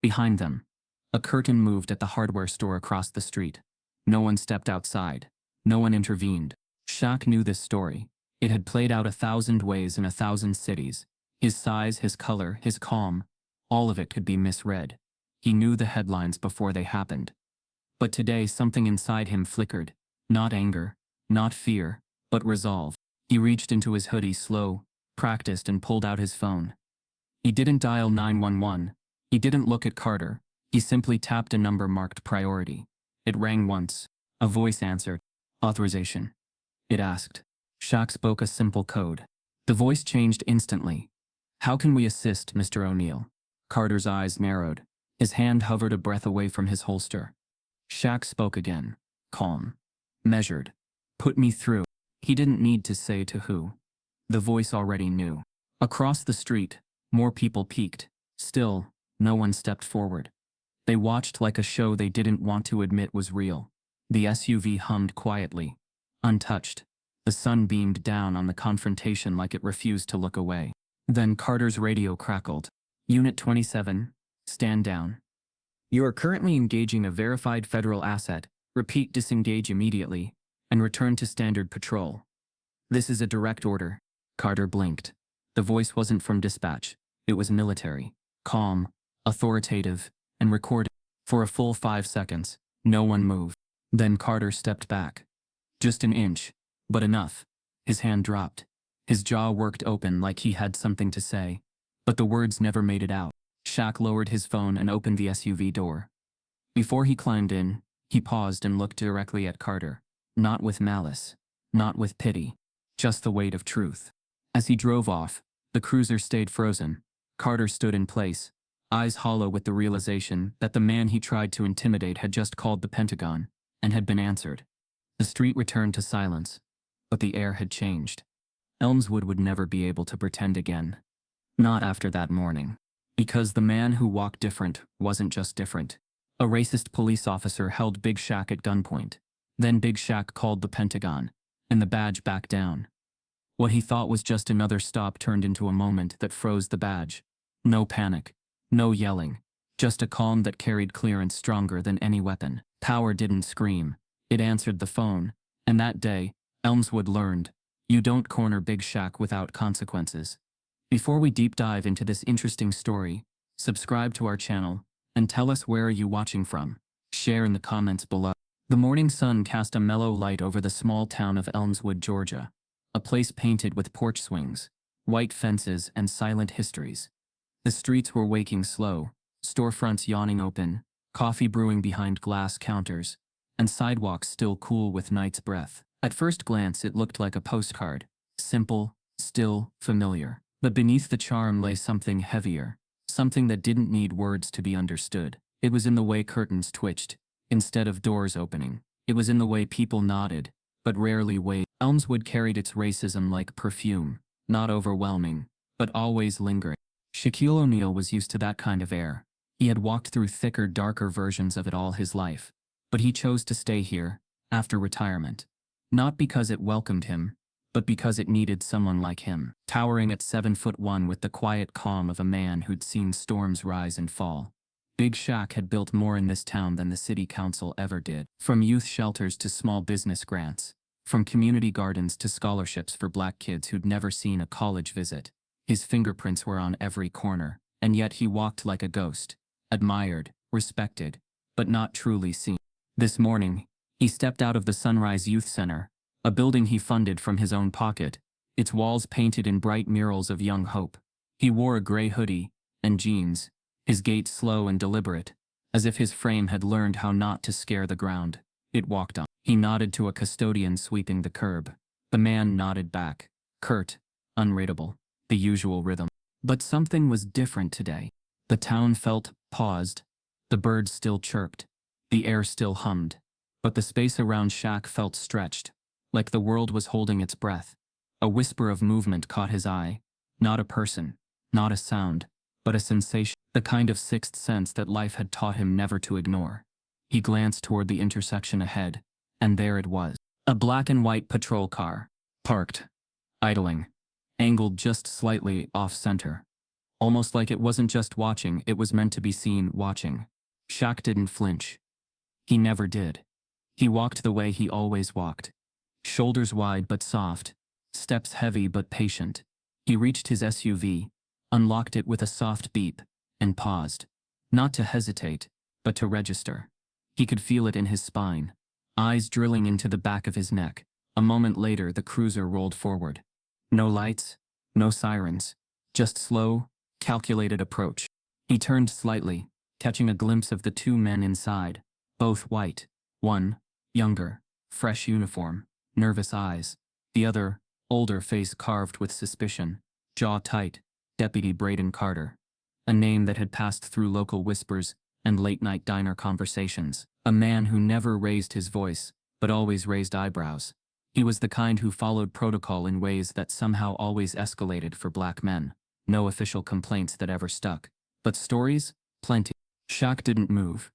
Behind them, a curtain moved at the hardware store across the street. No one stepped outside. No one intervened. Shaq knew this story. It had played out 1,000 ways in 1,000 cities. His size, his color, his calm, all of it could be misread. He knew the headlines before they happened. But today something inside him flickered. Not anger, not fear, but resolve. He reached into his hoodie slow, practiced, and pulled out his phone. He didn't dial 911. He didn't look at Carter. He simply tapped a number marked priority. It rang once. A voice answered. Authorization. It asked. Shaq spoke a simple code. The voice changed instantly. How can we assist, Mr. O'Neill? Carter's eyes narrowed. His hand hovered a breath away from his holster. Shaq spoke again. Calm. Measured. Put me through. He didn't need to say to who. The voice already knew. Across the street, more people peeked. Still, no one stepped forward. They watched like a show they didn't want to admit was real. The SUV hummed quietly. Untouched. The sun beamed down on the confrontation like it refused to look away. Then Carter's radio crackled. Unit 27, stand down. You are currently engaging a verified federal asset. Repeat, disengage immediately, and return to standard patrol. This is a direct order. Carter blinked. The voice wasn't from dispatch. It was military. Calm, authoritative, and recorded. For a full 5 seconds, no one moved. Then Carter stepped back. Just an inch, but enough. His hand dropped. His jaw worked open like he had something to say, but the words never made it out. Shaq lowered his phone and opened the SUV door. Before he climbed in, he paused and looked directly at Carter. Not with malice, not with pity, just the weight of truth. As he drove off, the cruiser stayed frozen. Carter stood in place, eyes hollow with the realization that the man he tried to intimidate had just called the Pentagon and had been answered. The street returned to silence, but the air had changed. Elmswood would never be able to pretend again. Not after that morning. Because the man who walked different wasn't just different. A racist police officer held Big Shaq at gunpoint. Then Big Shaq called the Pentagon, and the badge backed down. What he thought was just another stop turned into a moment that froze the badge. No panic, no yelling, just a calm that carried clearance stronger than any weapon. Power didn't scream. It answered the phone, and that day, Elmswood learned, you don't corner Big Shaq without consequences. Before we deep dive into this interesting story, subscribe to our channel, and tell us where are you watching from. Share in the comments below. The morning sun cast a mellow light over the small town of Elmswood, Georgia, a place painted with porch swings, white fences, and silent histories. The streets were waking slow, storefronts yawning open, coffee brewing behind glass counters, and sidewalks still cool with night's breath. At first glance it looked like a postcard, simple, still, familiar. But beneath the charm lay something heavier, something that didn't need words to be understood. It was in the way curtains twitched, instead of doors opening. It was in the way people nodded, but rarely waved. Elmswood carried its racism like perfume, not overwhelming, but always lingering. Shaquille O'Neal was used to that kind of air. He had walked through thicker, darker versions of it all his life. But he chose to stay here, after retirement. Not because it welcomed him, but because it needed someone like him, towering at 7'1" with the quiet calm of a man who'd seen storms rise and fall. Big Shaq had built more in this town than the city council ever did. From youth shelters to small business grants, from community gardens to scholarships for black kids who'd never seen a college visit. His fingerprints were on every corner, and yet he walked like a ghost, admired, respected, but not truly seen. This morning, he stepped out of the Sunrise Youth Center, a building he funded from his own pocket, its walls painted in bright murals of young hope. He wore a gray hoodie and jeans, his gait slow and deliberate, as if his frame had learned how not to scare the ground. It walked on. He nodded to a custodian sweeping the curb. The man nodded back, curt, unreadable, the usual rhythm. But something was different today. The town felt paused. The birds still chirped. The air still hummed. But the space around Shaq felt stretched, like the world was holding its breath. A whisper of movement caught his eye. Not a person, not a sound, but a sensation, the kind of sixth sense that life had taught him never to ignore. He glanced toward the intersection ahead, and there it was. A black and white patrol car, parked, idling, angled just slightly off-center. almost like it wasn't just watching, it was meant to be seen watching. Shaq didn't flinch. He never did. He walked the way he always walked. Shoulders wide but soft, steps heavy but patient. He reached his SUV, unlocked it with a soft beep, and paused. Not to hesitate, but to register. He could feel it in his spine, eyes drilling into the back of his neck. A moment later, the cruiser rolled forward. No lights, no sirens, just slow, calculated approach. He turned slightly, catching a glimpse of the two men inside, both white. One, younger, fresh uniform, nervous eyes. The other, older, face carved with suspicion, jaw tight, Deputy Braden Carter. A name that had passed through local whispers and late-night diner conversations. A man who never raised his voice, but always raised eyebrows. He was the kind who followed protocol in ways that somehow always escalated for black men. No official complaints that ever stuck. But stories? Plenty. Shaq didn't move.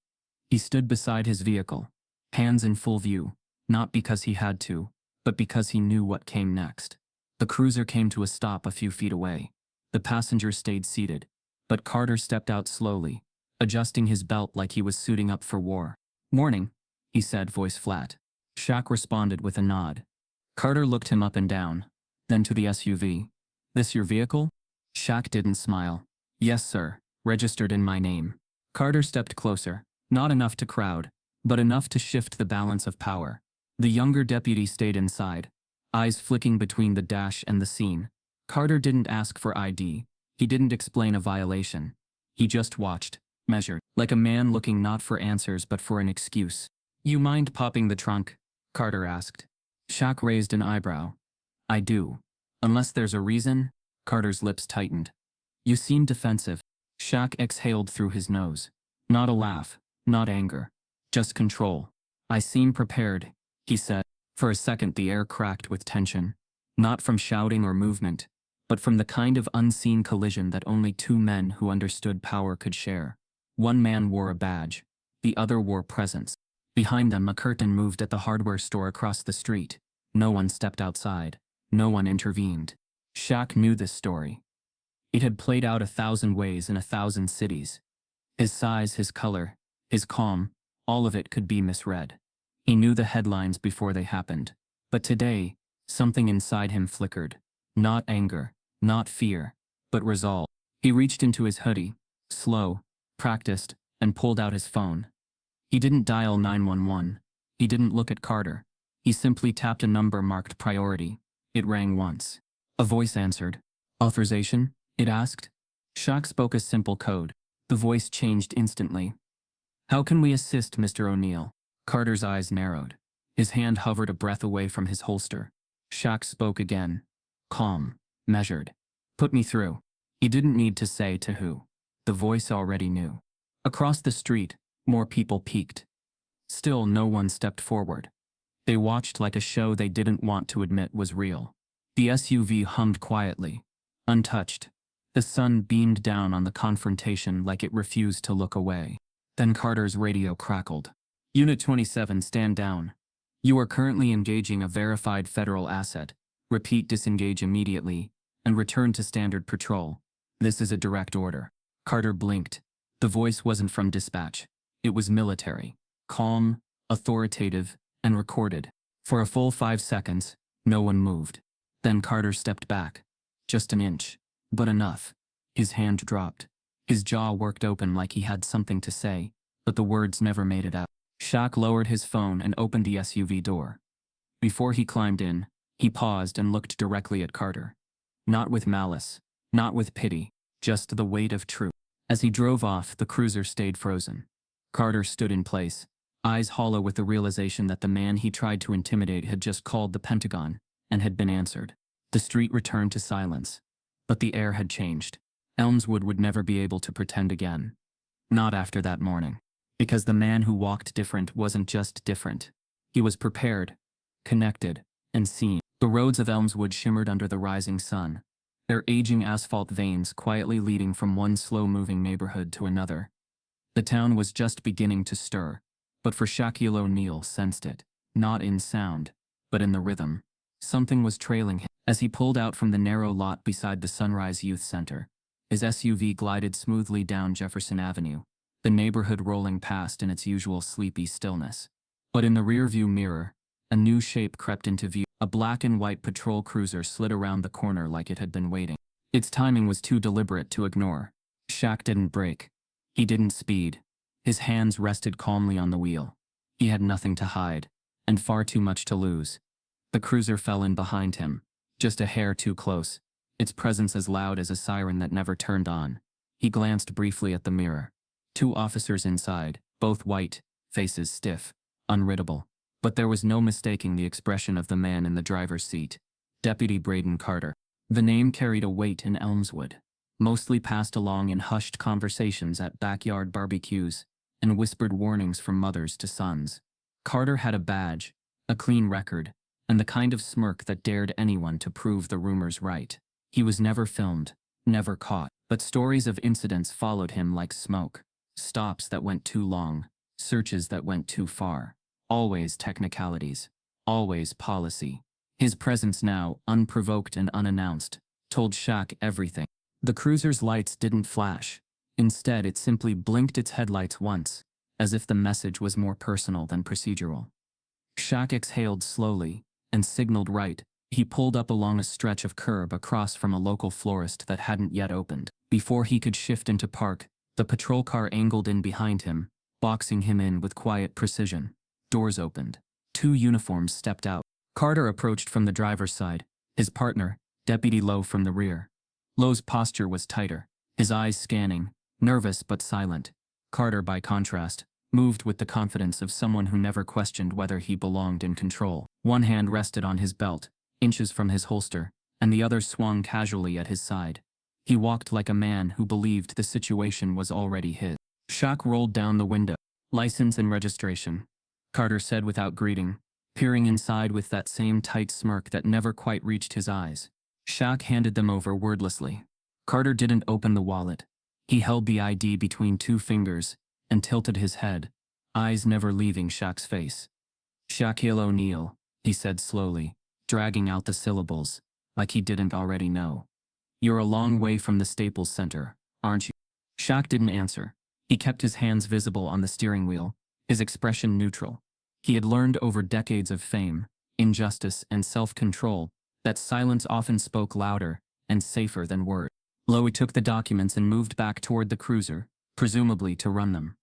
He stood beside his vehicle, hands in full view, not because he had to, but because he knew what came next. The cruiser came to a stop a few feet away. The passenger stayed seated, but Carter stepped out slowly, adjusting his belt like he was suiting up for war. "Morning," he said, voice flat. Shaq responded with a nod. Carter looked him up and down, then to the SUV. "This your vehicle?" Shaq didn't smile. "Yes, sir, registered in my name." Carter stepped closer, not enough to crowd, but enough to shift the balance of power. The younger deputy stayed inside, eyes flicking between the dash and the scene. Carter didn't ask for ID. He didn't explain a violation. He just watched, measured, like a man looking not for answers but for an excuse. "You mind popping the trunk?" Carter asked. Shaq raised an eyebrow. "I do. Unless there's a reason." Carter's lips tightened. "You seem defensive." Shaq exhaled through his nose. Not a laugh, not anger, just control. "I seem prepared," he said. For a second the air cracked with tension. Not from shouting or movement, but from the kind of unseen collision that only two men who understood power could share. One man wore a badge. The other wore presence. Behind them, a curtain moved at the hardware store across the street. No one stepped outside. No one intervened. Shaq knew this story. It had played out 1,000 ways in 1,000 cities. His size, his color, his calm, all of it could be misread. He knew the headlines before they happened. But today, something inside him flickered. Not anger, not fear, but resolve. He reached into his hoodie, slow, practiced, and pulled out his phone. He didn't dial 911. He didn't look at Carter. He simply tapped a number marked priority. It rang once. A voice answered. "Authorization?" it asked. Shaq spoke a simple code. The voice changed instantly. "How can we assist, Mr. O'Neill?" Carter's eyes narrowed. His hand hovered a breath away from his holster. Shaq spoke again. Calm, measured. "Put me through." He didn't need to say to who. The voice already knew. Across the street, more people peeked. Still, no one stepped forward. They watched like a show they didn't want to admit was real. The SUV hummed quietly, untouched. The sun beamed down on the confrontation like it refused to look away. Then Carter's radio crackled. "Unit 27, stand down. You are currently engaging a verified federal asset. Repeat, disengage immediately, and return to standard patrol. This is a direct order." Carter blinked. The voice wasn't from dispatch. It was military. Calm, authoritative, and recorded. For a full 5 seconds, no one moved. Then Carter stepped back. Just an inch. But enough. His hand dropped. His jaw worked open like he had something to say, but the words never made it out. Shaq lowered his phone and opened the SUV door. Before he climbed in, he paused and looked directly at Carter. Not with malice, not with pity, just the weight of truth. As he drove off, the cruiser stayed frozen. Carter stood in place, eyes hollow with the realization that the man he tried to intimidate had just called the Pentagon and had been answered. The street returned to silence. But the air had changed. Elmswood would never be able to pretend again. Not after that morning. Because the man who walked different wasn't just different. He was prepared, connected, and seen. The roads of Elmswood shimmered under the rising sun, their aging asphalt veins quietly leading from one slow-moving neighborhood to another. The town was just beginning to stir, but for Shaquille O'Neal sensed it, not in sound, but in the rhythm. Something was trailing him. As he pulled out from the narrow lot beside the Sunrise Youth Center, His SUV glided smoothly down Jefferson Avenue, the neighborhood rolling past in its usual sleepy stillness. But in the rearview mirror, a new shape crept into view. A black and white patrol cruiser slid around the corner like it had been waiting. Its timing was too deliberate to ignore. Shaq didn't brake. He didn't speed. His hands rested calmly on the wheel. He had nothing to hide, and far too much to lose. The cruiser fell in behind him, just a hair too close, its presence as loud as a siren that never turned on. He glanced briefly at the mirror. 2 officers inside, both white, faces stiff, unreadable. But there was no mistaking the expression of the man in the driver's seat. Deputy Braden Carter. The name carried a weight in Elmswood, mostly passed along in hushed conversations at backyard barbecues and whispered warnings from mothers to sons. Carter had a badge, a clean record, and the kind of smirk that dared anyone to prove the rumors right. He was never filmed, never caught, but stories of incidents followed him like smoke. Stops that went too long, searches that went too far. Always technicalities, always policy. His presence now, unprovoked and unannounced, told Shaq everything. The cruiser's lights didn't flash. Instead, it simply blinked its headlights once, as if the message was more personal than procedural. Shaq exhaled slowly and signaled right. He pulled up along a stretch of curb across from a local florist that hadn't yet opened. Before he could shift into park, the patrol car angled in behind him, boxing him in with quiet precision. Doors opened. 2 uniforms stepped out. Carter approached from the driver's side, his partner, Deputy Lowe, from the rear. Lowe's posture was tighter, his eyes scanning, nervous but silent. Carter, by contrast, moved with the confidence of someone who never questioned whether he belonged in control. One hand rested on his belt, inches from his holster, and the other swung casually at his side. He walked like a man who believed the situation was already his. Shaq rolled down the window. "License and registration," Carter said without greeting, peering inside with that same tight smirk that never quite reached his eyes. Shaq handed them over wordlessly. Carter didn't open the wallet. He held the ID between 2 fingers and tilted his head, eyes never leaving Shaq's face. "Shaquille O'Neal," he said slowly, dragging out the syllables, like he didn't already know. "You're a long way from the Staples Center, aren't you?" Shaq didn't answer. He kept his hands visible on the steering wheel, his expression neutral. He had learned over decades of fame, injustice, and self-control that silence often spoke louder and safer than words. Lowe took the documents and moved back toward the cruiser, presumably to run them.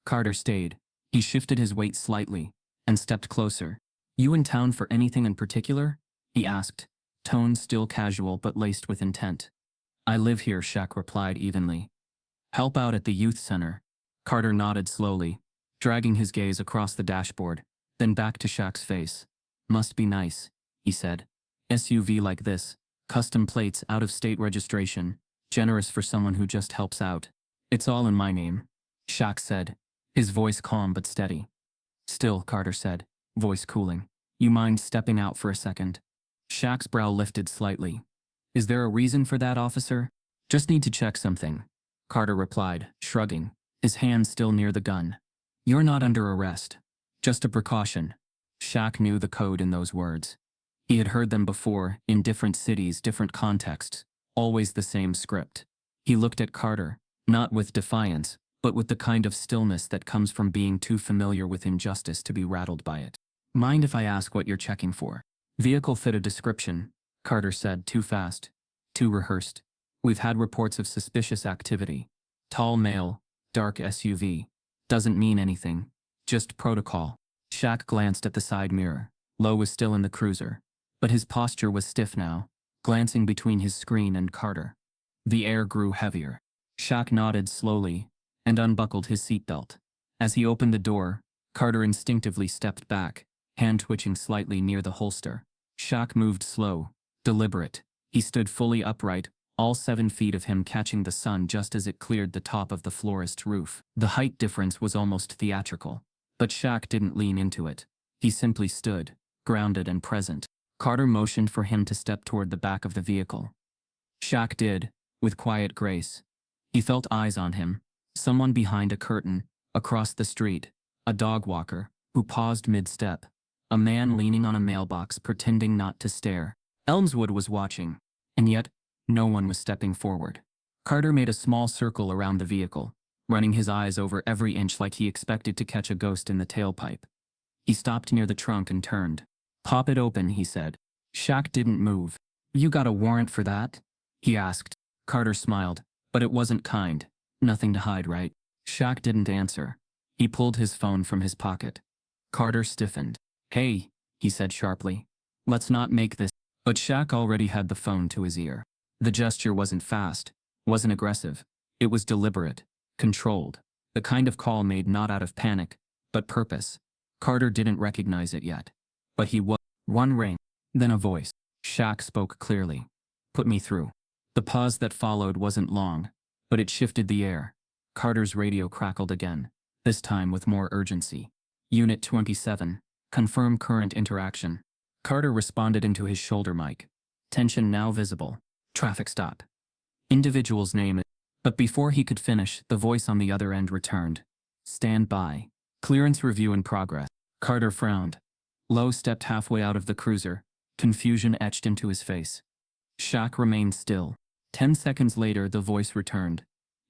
Carter stayed. He shifted his weight slightly and stepped closer. "You in town for anything in particular?" he asked, tone still casual but laced with intent. "I live here," Shaq replied evenly. "Help out at the youth center." Carter nodded slowly, dragging his gaze across the dashboard, then back to Shaq's face. "Must be nice," he said. "SUV like this, custom plates, out-of-state registration, generous for someone who just helps out." "It's all in my name," Shaq said, his voice calm but steady. "Still," Carter said, voice cooling, "you mind stepping out for a second?" Shaq's brow lifted slightly. "Is there a reason for that, officer?" "Just need to check something," Carter replied, shrugging, his hand still near the gun. "You're not under arrest. Just a precaution." Shaq knew the code in those words. He had heard them before, in different cities, different contexts, always the same script. He looked at Carter, not with defiance, but with the kind of stillness that comes from being too familiar with injustice to be rattled by it. "Mind if I ask what you're checking for?" "Vehicle fit a description," Carter said, too fast, too rehearsed. "We've had reports of suspicious activity. Tall male, dark SUV. Doesn't mean anything. Just protocol." Shaq glanced at the side mirror. Lowe was still in the cruiser, but his posture was stiff now, glancing between his screen and Carter. The air grew heavier. Shaq nodded slowly and unbuckled his seatbelt. As he opened the door, Carter instinctively stepped back, hand twitching slightly near the holster. Shaq moved slow, deliberate. He stood fully upright, all 7 feet of him catching the sun just as it cleared the top of the florist's roof. The height difference was almost theatrical, but Shaq didn't lean into it. He simply stood, grounded and present. Carter motioned for him to step toward the back of the vehicle. Shaq did, with quiet grace. He felt eyes on him, someone behind a curtain, across the street, a dog walker, who paused mid-step, a man leaning on a mailbox pretending not to stare. Elmswood was watching, and yet, no one was stepping forward. Carter made a small circle around the vehicle, running his eyes over every inch like he expected to catch a ghost in the tailpipe. He stopped near the trunk and turned. "Pop it open," he said. Shaq didn't move. "You got a warrant for that?" he asked. Carter smiled, but it wasn't kind. "Nothing to hide, right?" Shaq didn't answer. He pulled his phone from his pocket. Carter stiffened. "Hey," he said sharply. "Let's not make this." But Shaq already had the phone to his ear. The gesture wasn't fast, wasn't aggressive. It was deliberate, controlled, the kind of call made not out of panic, but purpose. Carter didn't recognize it yet. But he was. One ring, then a voice. Shaq spoke clearly. "Put me through." The pause that followed wasn't long, but it shifted the air. Carter's radio crackled again, this time with more urgency. "Unit 27, confirm current interaction." Carter responded into his shoulder mic. "Tension now visible. Traffic stop. Individual's name." But before he could finish, the voice on the other end returned. "Stand by. Clearance review in progress." Carter frowned. Lowe stepped halfway out of the cruiser, confusion etched into his face. Shaq remained still. 10 seconds later, the voice returned.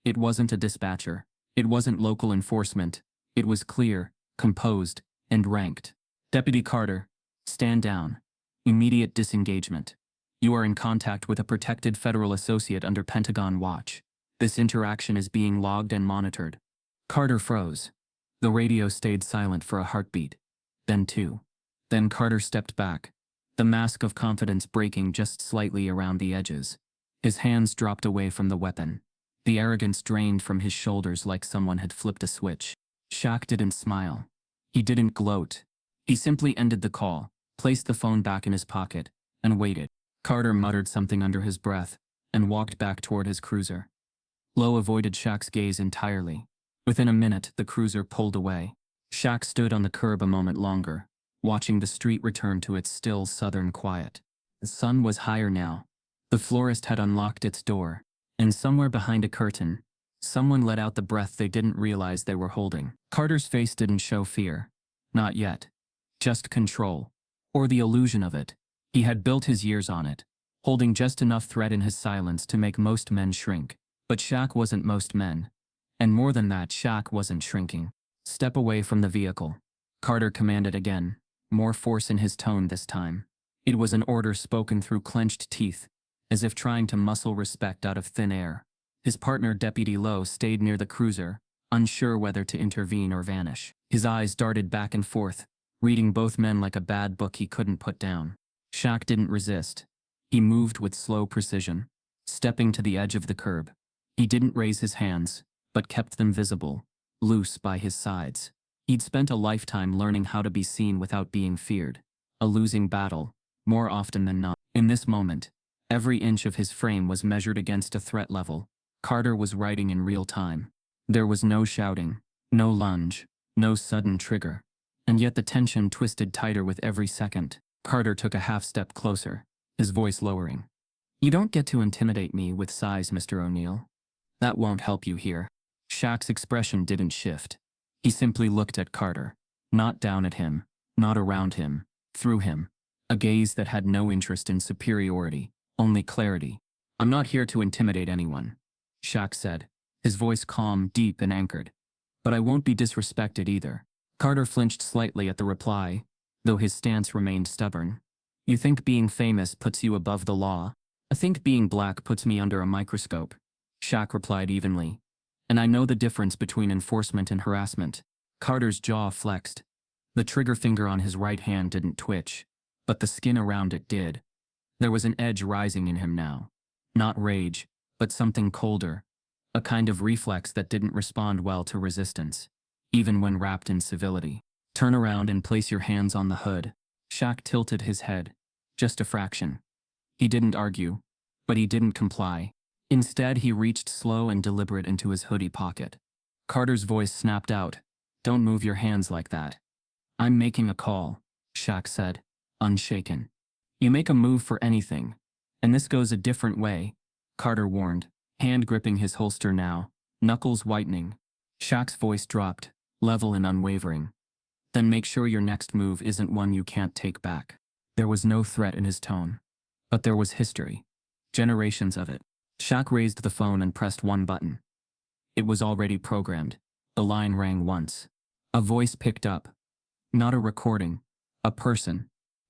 It wasn't a dispatcher. It wasn't local enforcement. It was clear, composed, and ranked. "Deputy Carter, stand down. Immediate disengagement. You are in contact with a protected federal associate under Pentagon watch. This interaction is being logged and monitored." Carter froze. The radio stayed silent for a heartbeat. Then two. Then Carter stepped back, the mask of confidence breaking just slightly around the edges. His hands dropped away from the weapon. The arrogance drained from his shoulders like someone had flipped a switch. Shaq didn't smile. He didn't gloat. He simply ended the call, placed the phone back in his pocket, and waited. Carter muttered something under his breath and walked back toward his cruiser. Lowe avoided Shaq's gaze entirely. Within a minute, the cruiser pulled away. Shaq stood on the curb a moment longer, watching the street return to its still southern quiet. The sun was higher now. The florist had unlocked its door, and somewhere behind a curtain, someone let out the breath they didn't realize they were holding. Carter's face didn't show fear. Not yet. Just control. Or the illusion of it. He had built his years on it, holding just enough threat in his silence to make most men shrink. But Shaq wasn't most men. And more than that, Shaq wasn't shrinking. "Step away from the vehicle," Carter commanded again, more force in his tone this time. It was an order spoken through clenched teeth, as if trying to muscle respect out of thin air. His partner, Deputy Lowe, stayed near the cruiser, unsure whether to intervene or vanish. His eyes darted back and forth, reading both men like a bad book he couldn't put down. Shaq didn't resist. He moved with slow precision, stepping to the edge of the curb. He didn't raise his hands, but kept them visible, loose by his sides. He'd spent a lifetime learning how to be seen without being feared. A losing battle, more often than not. In this moment, every inch of his frame was measured against a threat level. Carter was writing in real time. There was no shouting, no lunge, no sudden trigger. And yet the tension twisted tighter with every second. Carter took a half step closer, his voice lowering. "You don't get to intimidate me with size, Mr. O'Neill. That won't help you here." Shaq's expression didn't shift. He simply looked at Carter, not down at him, not around him, through him. A gaze that had no interest in superiority, only clarity. "I'm not here to intimidate anyone," Shaq said, his voice calm, deep, and anchored. "But I won't be disrespected either." Carter flinched slightly at the reply, though his stance remained stubborn. "You think being famous puts you above the law? I think being black puts me under a microscope," Shaq replied evenly. "And I know the difference between enforcement and harassment." Carter's jaw flexed. The trigger finger on his right hand didn't twitch, but the skin around it did. There was an edge rising in him now. Not rage, but something colder. A kind of reflex that didn't respond well to resistance, even when wrapped in civility. "Turn around and place your hands on the hood." Shaq tilted his head, just a fraction. He didn't argue, but he didn't comply. Instead, he reached slow and deliberate into his hoodie pocket. Carter's voice snapped out, "Don't move your hands like that." "I'm making a call," Shaq said, unshaken. "You make a move for anything, and this goes a different way," Carter warned, hand gripping his holster now, knuckles whitening. Shaq's voice dropped, level and unwavering. "Then make sure your next move isn't one you can't take back." There was no threat in his tone, but there was history. Generations of it. Shaq raised the phone and pressed one button. It was already programmed. The line rang once. A voice picked up. Not a recording. A person.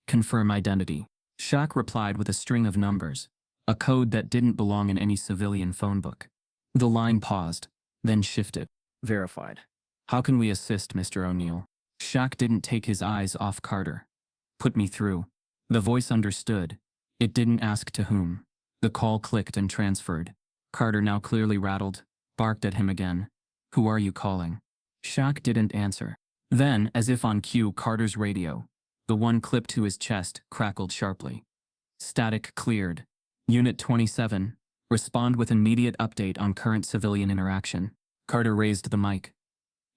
Confirm identity. Shaq replied with a string of numbers. A code that didn't belong in any civilian phone book. The line paused, then shifted. Verified. How can we assist, Mr. O'Neill? Shaq didn't take his eyes off Carter. Put me through. The voice understood. It didn't ask to whom. The call clicked and transferred. Carter, now clearly rattled, barked at him again. Who are you calling? Shaq didn't answer. Then, as if on cue, Carter's radio, the one clipped to his chest, crackled sharply. Static cleared. Unit 27, respond with immediate update on current civilian interaction. Carter raised the mic.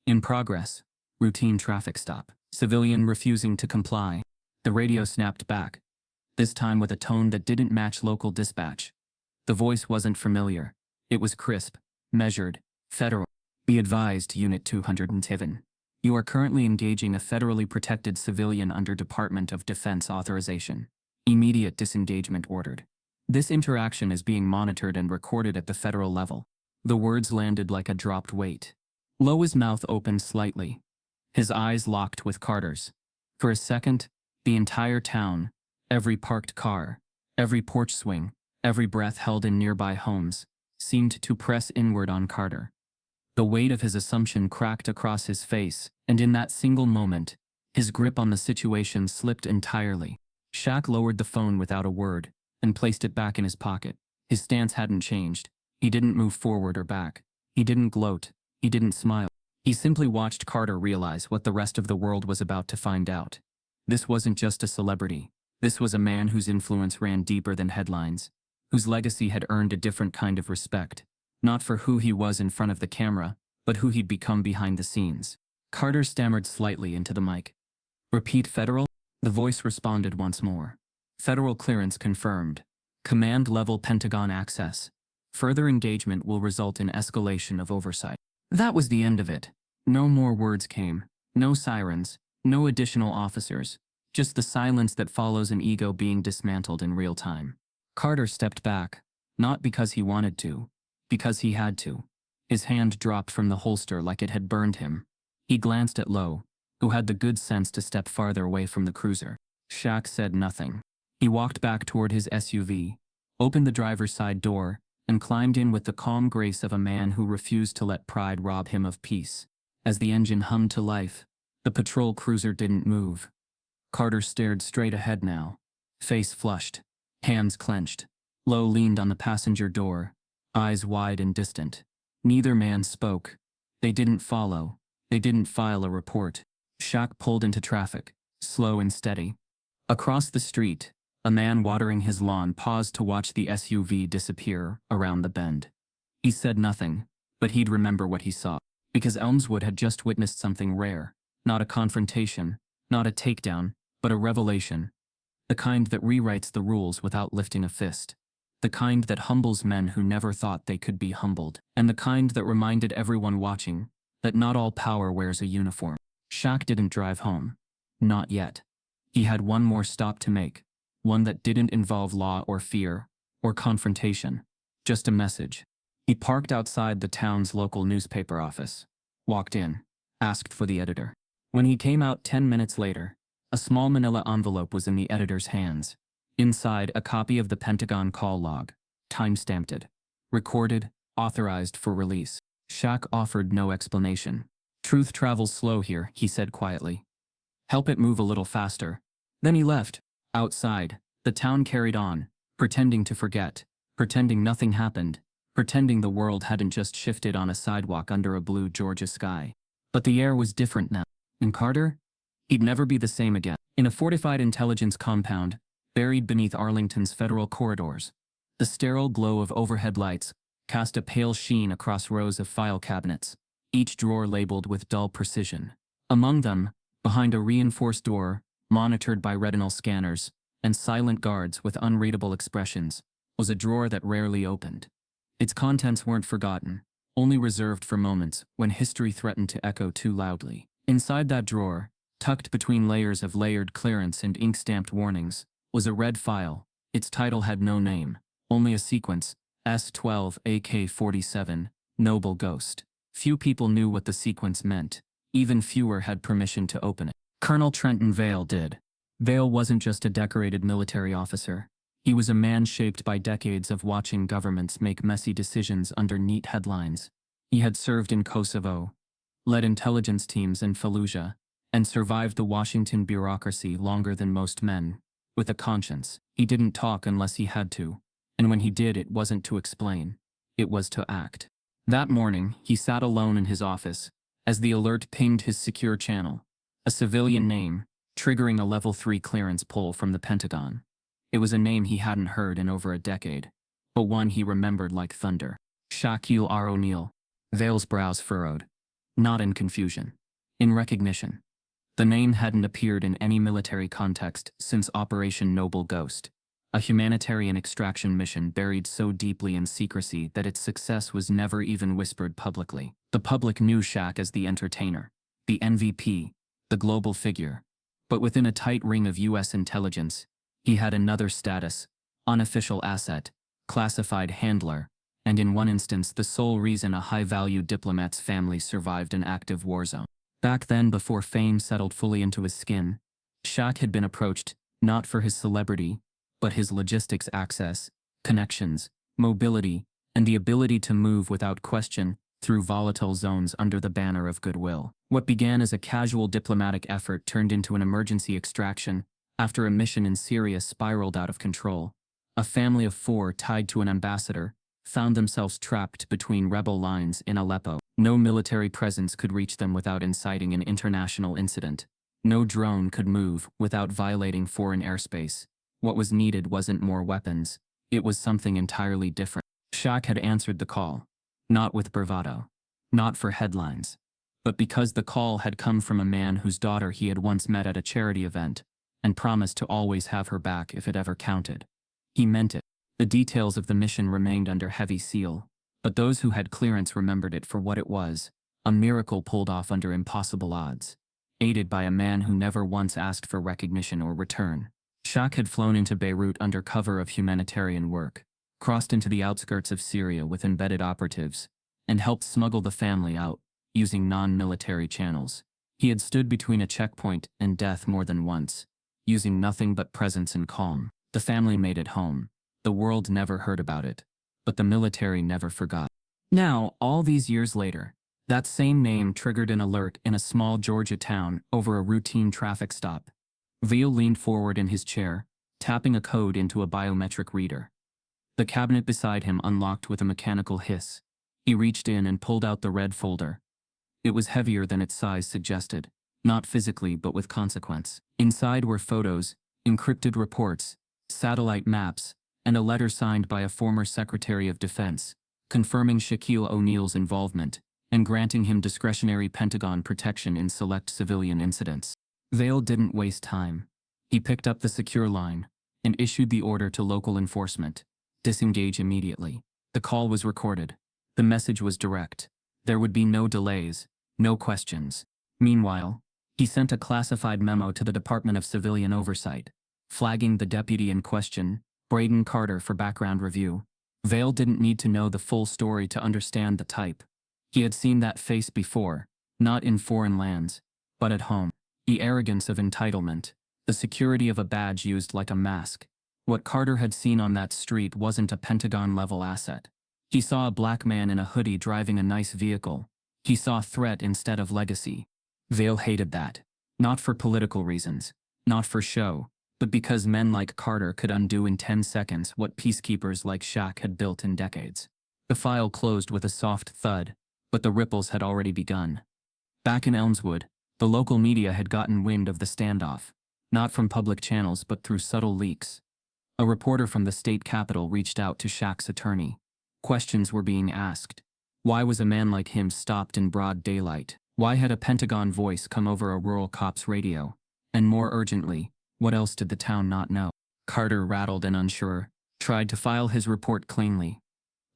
In progress. Routine traffic stop. Civilian refusing to comply. The radio snapped back, this time with a tone that didn't match local dispatch. The voice wasn't familiar. It was crisp, measured, federal. Be advised, Unit 207. You are currently engaging a federally protected civilian under Department of Defense authorization. Immediate disengagement ordered. This interaction is being monitored and recorded at the federal level. The words landed like a dropped weight. Lowe's mouth opened slightly. His eyes locked with Carter's. For a second, the entire town, every parked car, every porch swing, every breath held in nearby homes, seemed to press inward on Carter. The weight of his assumption cracked across his face, and in that single moment, his grip on the situation slipped entirely. Shaq lowered the phone without a word, and placed it back in his pocket. His stance hadn't changed. He didn't move forward or back. He didn't gloat. He didn't smile. He simply watched Carter realize what the rest of the world was about to find out. This wasn't just a celebrity. This was a man whose influence ran deeper than headlines, whose legacy had earned a different kind of respect, not for who he was in front of the camera, but who he'd become behind the scenes. Carter stammered slightly into the mic. Repeat, federal? The voice responded once more. Federal clearance confirmed. Command level Pentagon access. Further engagement will result in escalation of oversight. That was the end of it. No more words came. No sirens. No additional officers. Just the silence that follows an ego being dismantled in real time. Carter stepped back. Not because he wanted to. Because he had to. His hand dropped from the holster like it had burned him. He glanced at Lowe, who had the good sense to step farther away from the cruiser. Shaq said nothing. He walked back toward his SUV, opened the driver's side door, and climbed in with the calm grace of a man who refused to let pride rob him of peace. As the engine hummed to life, the patrol cruiser didn't move. Carter stared straight ahead now, face flushed, hands clenched. Lowe leaned on the passenger door, eyes wide and distant. Neither man spoke. They didn't follow. They didn't file a report. Shaq pulled into traffic, slow and steady. Across the street, a man watering his lawn paused to watch the SUV disappear around the bend. He said nothing, but he'd remember what he saw, because Elmswood had just witnessed something rare. Not a confrontation, not a takedown, but a revelation. The kind that rewrites the rules without lifting a fist. The kind that humbles men who never thought they could be humbled. And the kind that reminded everyone watching that not all power wears a uniform. Shaq didn't drive home. Not yet. He had one more stop to make. One that didn't involve law or fear, or confrontation. Just a message. He parked outside the town's local newspaper office. Walked in. Asked for the editor. When he came out 10 minutes later, a small manila envelope was in the editor's hands. Inside, a copy of the Pentagon call log. Time-stamped it. Recorded, authorized for release. Shaq offered no explanation. Truth travels slow here, he said quietly. Help it move a little faster. Then he left. Outside, the town carried on, pretending to forget, pretending nothing happened, pretending the world hadn't just shifted on a sidewalk under a blue Georgia sky. But the air was different now. And Carter? He'd never be the same again. In a fortified intelligence compound, buried beneath Arlington's federal corridors, the sterile glow of overhead lights cast a pale sheen across rows of file cabinets, each drawer labeled with dull precision. Among them, behind a reinforced door, monitored by retinal scanners, and silent guards with unreadable expressions, was a drawer that rarely opened. Its contents weren't forgotten, only reserved for moments when history threatened to echo too loudly. Inside that drawer, tucked between layers of layered clearance and ink-stamped warnings, was a red file. Its title had no name, only a sequence, S-12 AK-47, Noble Ghost. Few people knew what the sequence meant. Even fewer had permission to open it. Colonel Trenton Vale did. Vale wasn't just a decorated military officer. He was a man shaped by decades of watching governments make messy decisions under neat headlines. He had served in Kosovo, led intelligence teams in Fallujah, and survived the Washington bureaucracy longer than most men. With a conscience, he didn't talk unless he had to, and when he did, it wasn't to explain. It was to act. That morning, he sat alone in his office, as the alert pinged his secure channel. A civilian name, triggering a Level 3 clearance pull from the Pentagon. It was a name he hadn't heard in over a decade, but one he remembered like thunder. Shaquille R. O'Neal. Vale's brows furrowed. Not in confusion. In recognition. The name hadn't appeared in any military context since Operation Noble Ghost, a humanitarian extraction mission buried so deeply in secrecy that its success was never even whispered publicly. The public knew Shaq as the entertainer, the MVP, the global figure. But within a tight ring of U.S. intelligence, he had another status: unofficial asset, classified handler, and in one instance the sole reason a high-value diplomat's family survived an active war zone. Back then, before fame settled fully into his skin, Shaq had been approached, not for his celebrity, but his logistics access, connections, mobility, and the ability to move without question through volatile zones under the banner of goodwill. What began as a casual diplomatic effort turned into an emergency extraction after a mission in Syria spiraled out of control. A family of 4 tied to an ambassador found themselves trapped between rebel lines in Aleppo. No military presence could reach them without inciting an international incident. No drone could move without violating foreign airspace. What was needed wasn't more weapons. It was something entirely different. Shaq had answered the call. Not with bravado. Not for headlines. But because the call had come from a man whose daughter he had once met at a charity event, and promised to always have her back if it ever counted. He meant it. The details of the mission remained under heavy seal, but those who had clearance remembered it for what it was: a miracle pulled off under impossible odds, aided by a man who never once asked for recognition or return. Shaq had flown into Beirut under cover of humanitarian work, crossed into the outskirts of Syria with embedded operatives, and helped smuggle the family out, using non-military channels. He had stood between a checkpoint and death more than once, using nothing but presence and calm. The family made it home. The world never heard about it, but the military never forgot. Now, all these years later, that same name triggered an alert in a small Georgia town over a routine traffic stop. Veal leaned forward in his chair, tapping a code into a biometric reader. The cabinet beside him unlocked with a mechanical hiss. He reached in and pulled out the red folder. It was heavier than its size suggested, not physically but with consequence. Inside were photos, encrypted reports, satellite maps, and a letter signed by a former Secretary of Defense, confirming Shaquille O'Neal's involvement and granting him discretionary Pentagon protection in select civilian incidents. Vale didn't waste time. He picked up the secure line and issued the order to local enforcement: disengage immediately. The call was recorded. The message was direct. There would be no delays, no questions. Meanwhile, he sent a classified memo to the Department of Civilian Oversight, flagging the deputy in question, Braden Carter, for background review. Vale didn't need to know the full story to understand the type. He had seen that face before, not in foreign lands, but at home. The arrogance of entitlement, the security of a badge used like a mask. What Carter had seen on that street wasn't a Pentagon-level asset. He saw a black man in a hoodie driving a nice vehicle. He saw threat instead of legacy. Vale hated that. Not for political reasons, not for show, but because men like Carter could undo in 10 seconds what peacekeepers like Shaq had built in decades. The file closed with a soft thud, but the ripples had already begun. Back in Elmswood, the local media had gotten wind of the standoff, not from public channels but through subtle leaks. A reporter from the state capitol reached out to Shaq's attorney. Questions were being asked. Why was a man like him stopped in broad daylight? Why had a Pentagon voice come over a rural cop's radio? And more urgently, what else did the town not know? Carter, rattled and unsure, tried to file his report cleanly.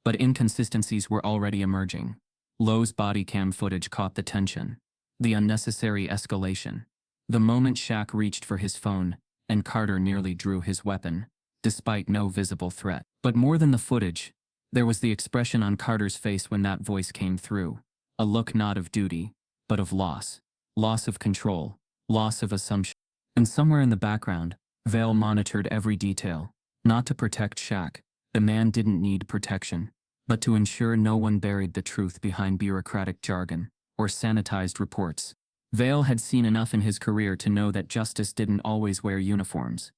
But inconsistencies were already emerging. Lowe's body cam footage caught the tension. The unnecessary escalation. The moment Shaq reached for his phone, and Carter nearly drew his weapon, despite no visible threat. But more than the footage, There was the expression on Carter's face when that voice came through. A look not of duty, but of loss. Loss of control. Loss of assumption. And somewhere in the background, Vale monitored every detail. Not to protect Shaq. The man didn't need protection. But to ensure no one buried the truth behind bureaucratic jargon or sanitized reports. Vale had seen enough in his career to know that justice didn't always wear uniforms.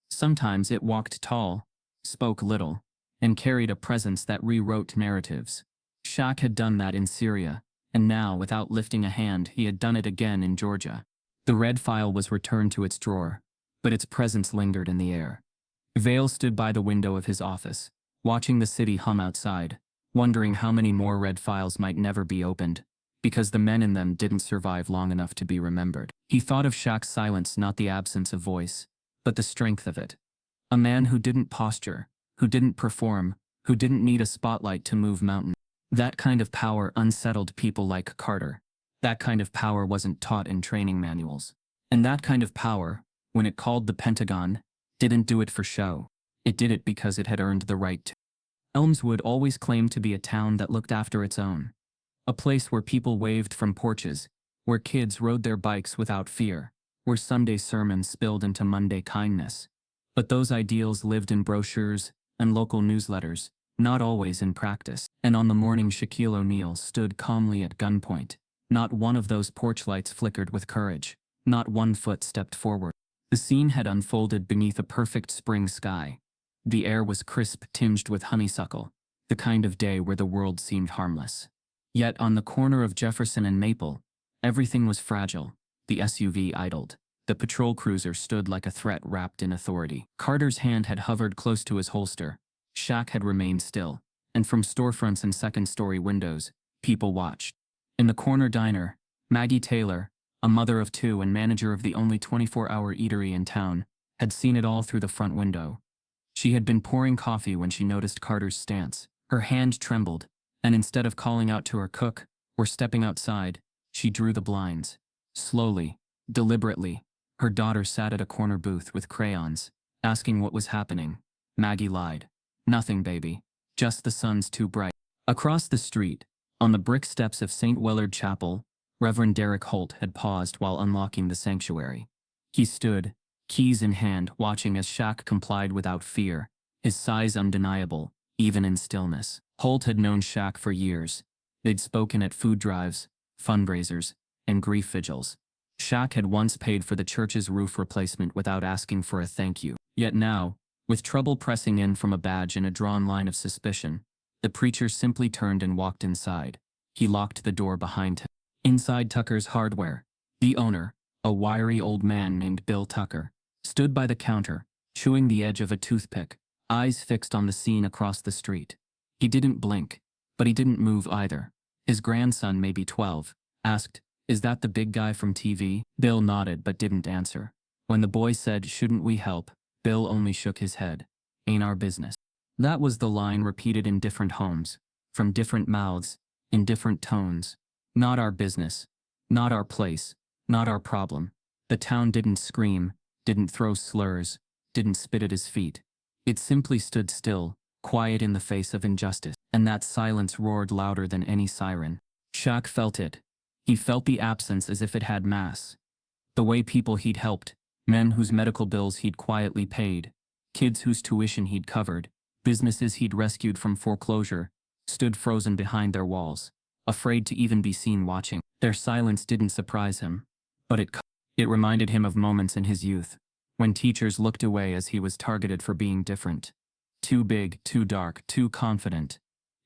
Sometimes it walked tall, spoke little, and carried a presence that rewrote narratives. Shaq had done that in Syria, and now, without lifting a hand, he had done it again in Georgia. The red file was returned to its drawer, but its presence lingered in the air. Vale stood by the window of his office, watching the city hum outside, wondering how many more red files might never be opened, because the men in them didn't survive long enough to be remembered. He thought of Shaq's silence, not the absence of voice, but the strength of it. A man who didn't posture, who didn't perform, who didn't need a spotlight to move mountains. That kind of power unsettled people like Carter. That kind of power wasn't taught in training manuals. And that kind of power, when it called the Pentagon, didn't do it for show. It did it because it had earned the right to. Elmswood always claimed to be a town that looked after its own. A place where people waved from porches, where kids rode their bikes without fear, where Sunday sermons spilled into Monday kindness. But those ideals lived in brochures and local newsletters, not always in practice. And on the morning Shaquille O'Neal stood calmly at gunpoint, not one of those porch lights flickered with courage, not one foot stepped forward. The scene had unfolded beneath a perfect spring sky. The air was crisp, tinged with honeysuckle, the kind of day where the world seemed harmless. Yet on the corner of Jefferson and Maple, everything was fragile. The SUV idled. The patrol cruiser stood like a threat wrapped in authority. Carter's hand had hovered close to his holster. Shaq had remained still, and from storefronts and second-story windows, people watched. In the corner diner, Maggie Taylor, a mother of two and manager of the only 24-hour eatery in town, had seen it all through the front window. She had been pouring coffee when she noticed Carter's stance. Her hand trembled, and instead of calling out to her cook or stepping outside, she drew the blinds. Slowly, deliberately, her daughter sat at a corner booth with crayons, asking what was happening. Maggie lied. Nothing, baby. Just the sun's too bright. Across the street, on the brick steps of St. Willard Chapel, Reverend Derek Holt had paused while unlocking the sanctuary. He stood, keys in hand, watching as Shaq complied without fear, his size undeniable, even in stillness. Holt had known Shaq for years. They'd spoken at food drives, fundraisers, and grief vigils. Shaq had once paid for the church's roof replacement without asking for a thank you. Yet now, with trouble pressing in from a badge and a drawn line of suspicion, the preacher simply turned and walked inside. He locked the door behind him. Inside Tucker's Hardware, the owner, a wiry old man named Bill Tucker, stood by the counter, chewing the edge of a toothpick, eyes fixed on the scene across the street. He didn't blink, but he didn't move either. His grandson, maybe 12, asked, "Is that the big guy from TV?" Bill nodded but didn't answer. When the boy said, "Shouldn't we help?" Bill only shook his head. "Ain't our business." That was the line repeated in different homes, from different mouths, in different tones. Not our business. Not our place. Not our problem. The town didn't scream, didn't throw slurs, didn't spit at his feet. It simply stood still, quiet in the face of injustice, and that silence roared louder than any siren. Shaq felt it. He felt the absence as if it had mass. The way people he'd helped, men whose medical bills he'd quietly paid, kids whose tuition he'd covered, businesses he'd rescued from foreclosure, stood frozen behind their walls, afraid to even be seen watching. Their silence didn't surprise him, but it reminded him of moments in his youth, when teachers looked away as he was targeted for being different. Too big, too dark, too confident.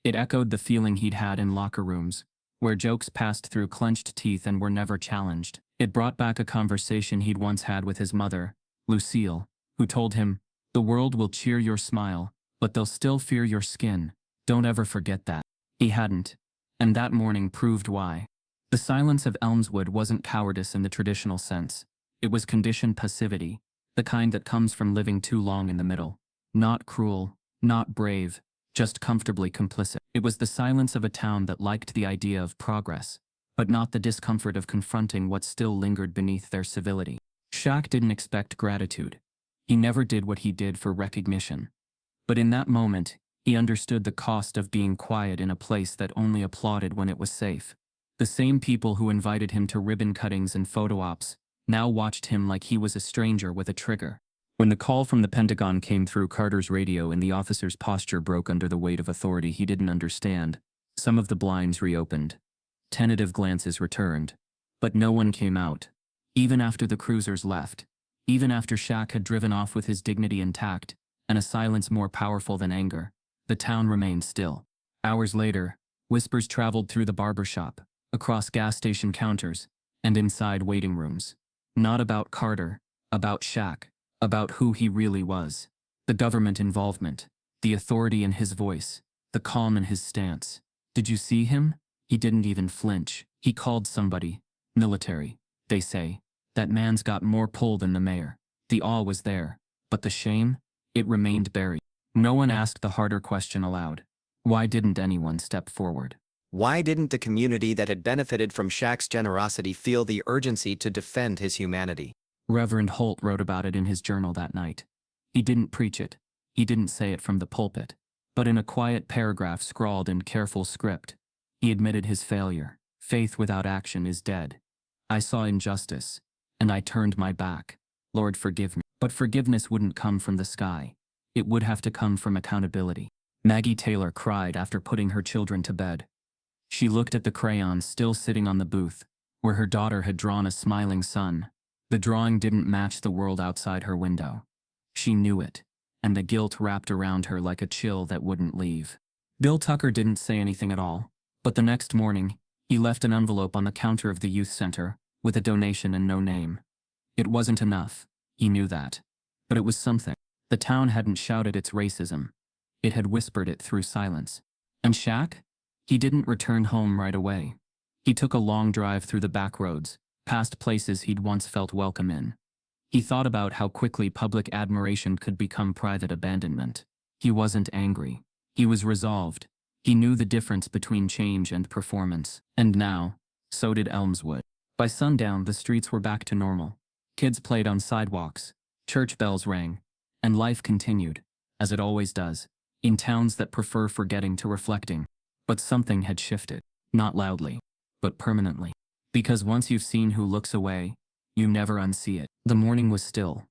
It echoed the feeling he'd had in locker rooms, where jokes passed through clenched teeth and were never challenged. It brought back a conversation he'd once had with his mother, Lucille, who told him, "The world will cheer your smile, but they'll still fear your skin. Don't ever forget that." He hadn't, and that morning proved why. The silence of Elmswood wasn't cowardice in the traditional sense. It was conditioned passivity, the kind that comes from living too long in the middle. Not cruel, not brave, just comfortably complicit. It was the silence of a town that liked the idea of progress, but not the discomfort of confronting what still lingered beneath their civility. Shaq didn't expect gratitude. He never did what he did for recognition. But in that moment, He understood the cost of being quiet in a place that only applauded when it was safe. The same people who invited him to ribbon cuttings and photo ops now watched him like he was a stranger with a trigger. When the call from the Pentagon came through Carter's radio and the officer's posture broke under the weight of authority he didn't understand, some of the blinds reopened. Tentative glances returned. But no one came out. Even after the cruisers left. Even after Shaq had driven off with his dignity intact, and a silence more powerful than anger, the town remained still. Hours later, whispers traveled through the barber shop, across gas station counters, and inside waiting rooms. Not about Carter, about Shaq, about who he really was. The government involvement, the authority in his voice, the calm in his stance. Did you see him? He didn't even flinch. He called somebody. Military, they say. That man's got more pull than the mayor. The awe was there, but the shame? It remained buried. No one asked the harder question aloud. Why didn't anyone step forward? Why didn't the community that had benefited from Shaq's generosity feel the urgency to defend his humanity? Reverend Holt wrote about it in his journal that night. He didn't preach it. He didn't say it from the pulpit. But in a quiet paragraph scrawled in careful script, he admitted his failure. Faith without action is dead. I saw injustice, and I turned my back. Lord, forgive me. But forgiveness wouldn't come from the sky. It would have to come from accountability. Maggie Taylor cried after putting her children to bed. She looked at the crayons still sitting on the booth, where her daughter had drawn a smiling sun. The drawing didn't match the world outside her window. She knew it, and the guilt wrapped around her like a chill that wouldn't leave. Bill Tucker didn't say anything at all, but the next morning, he left an envelope on the counter of the youth center, with a donation and no name. It wasn't enough, he knew that. But it was something. The town hadn't shouted its racism. It had whispered it through silence. And Shaq? He didn't return home right away. He took a long drive through the back roads, past places he'd once felt welcome in. He thought about how quickly public admiration could become private abandonment. He wasn't angry. He was resolved. He knew the difference between change and performance. And now, so did Elmswood. By sundown, the streets were back to normal. Kids played on sidewalks, church bells rang, and life continued, as it always does, in towns that prefer forgetting to reflecting. But something had shifted, not loudly, but permanently. Because once you've seen who looks away, you never unsee it. The morning was still.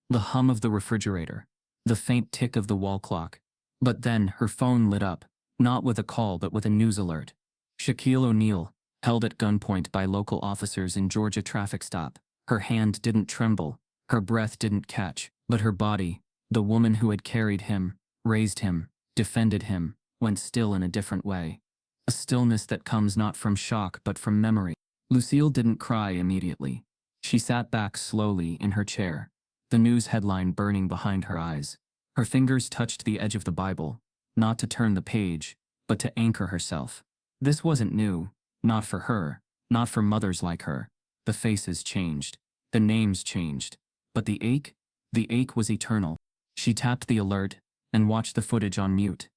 The hum of the refrigerator, the faint tick of the wall clock. But then her phone lit up, not with a call but with a news alert. Shaquille O'Neal, held at gunpoint by local officers in Georgia traffic stop. Her hand didn't tremble, her breath didn't catch, but her body, the woman who had carried him, raised him, defended him, went still in a different way. A stillness that comes not from shock but from memory. Lucille didn't cry immediately. She sat back slowly in her chair, the news headline burning behind her eyes. Her fingers touched the edge of the Bible, not to turn the page, but to anchor herself. This wasn't new, not for her, not for mothers like her. The faces changed, the names changed, but the ache was eternal. She tapped the alert and watched the footage on mute.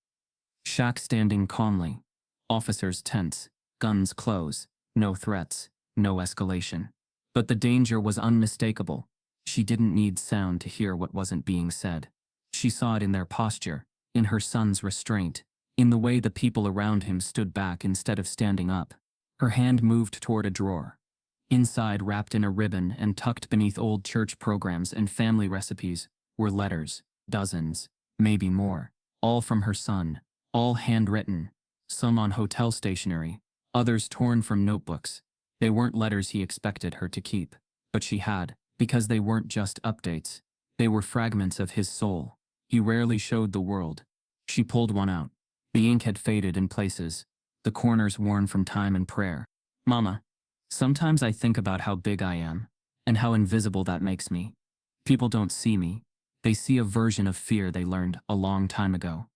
Shaq standing calmly, officers tense, guns close, no threats, no escalation. But the danger was unmistakable. She didn't need sound to hear what wasn't being said. She saw it in their posture, in her son's restraint, in the way the people around him stood back instead of standing up. Her hand moved toward a drawer. Inside, wrapped in a ribbon and tucked beneath old church programs and family recipes, were letters, dozens, maybe more, all from her son, all handwritten, some on hotel stationery, others torn from notebooks. They weren't letters he expected her to keep, but she had, because they weren't just updates. They were fragments of his soul. He rarely showed the world. She pulled one out. The ink had faded in places, the corners worn from time and prayer. Mama, sometimes I think about how big I am, and how invisible that makes me. People don't see me. They see a version of fear they learned a long time ago.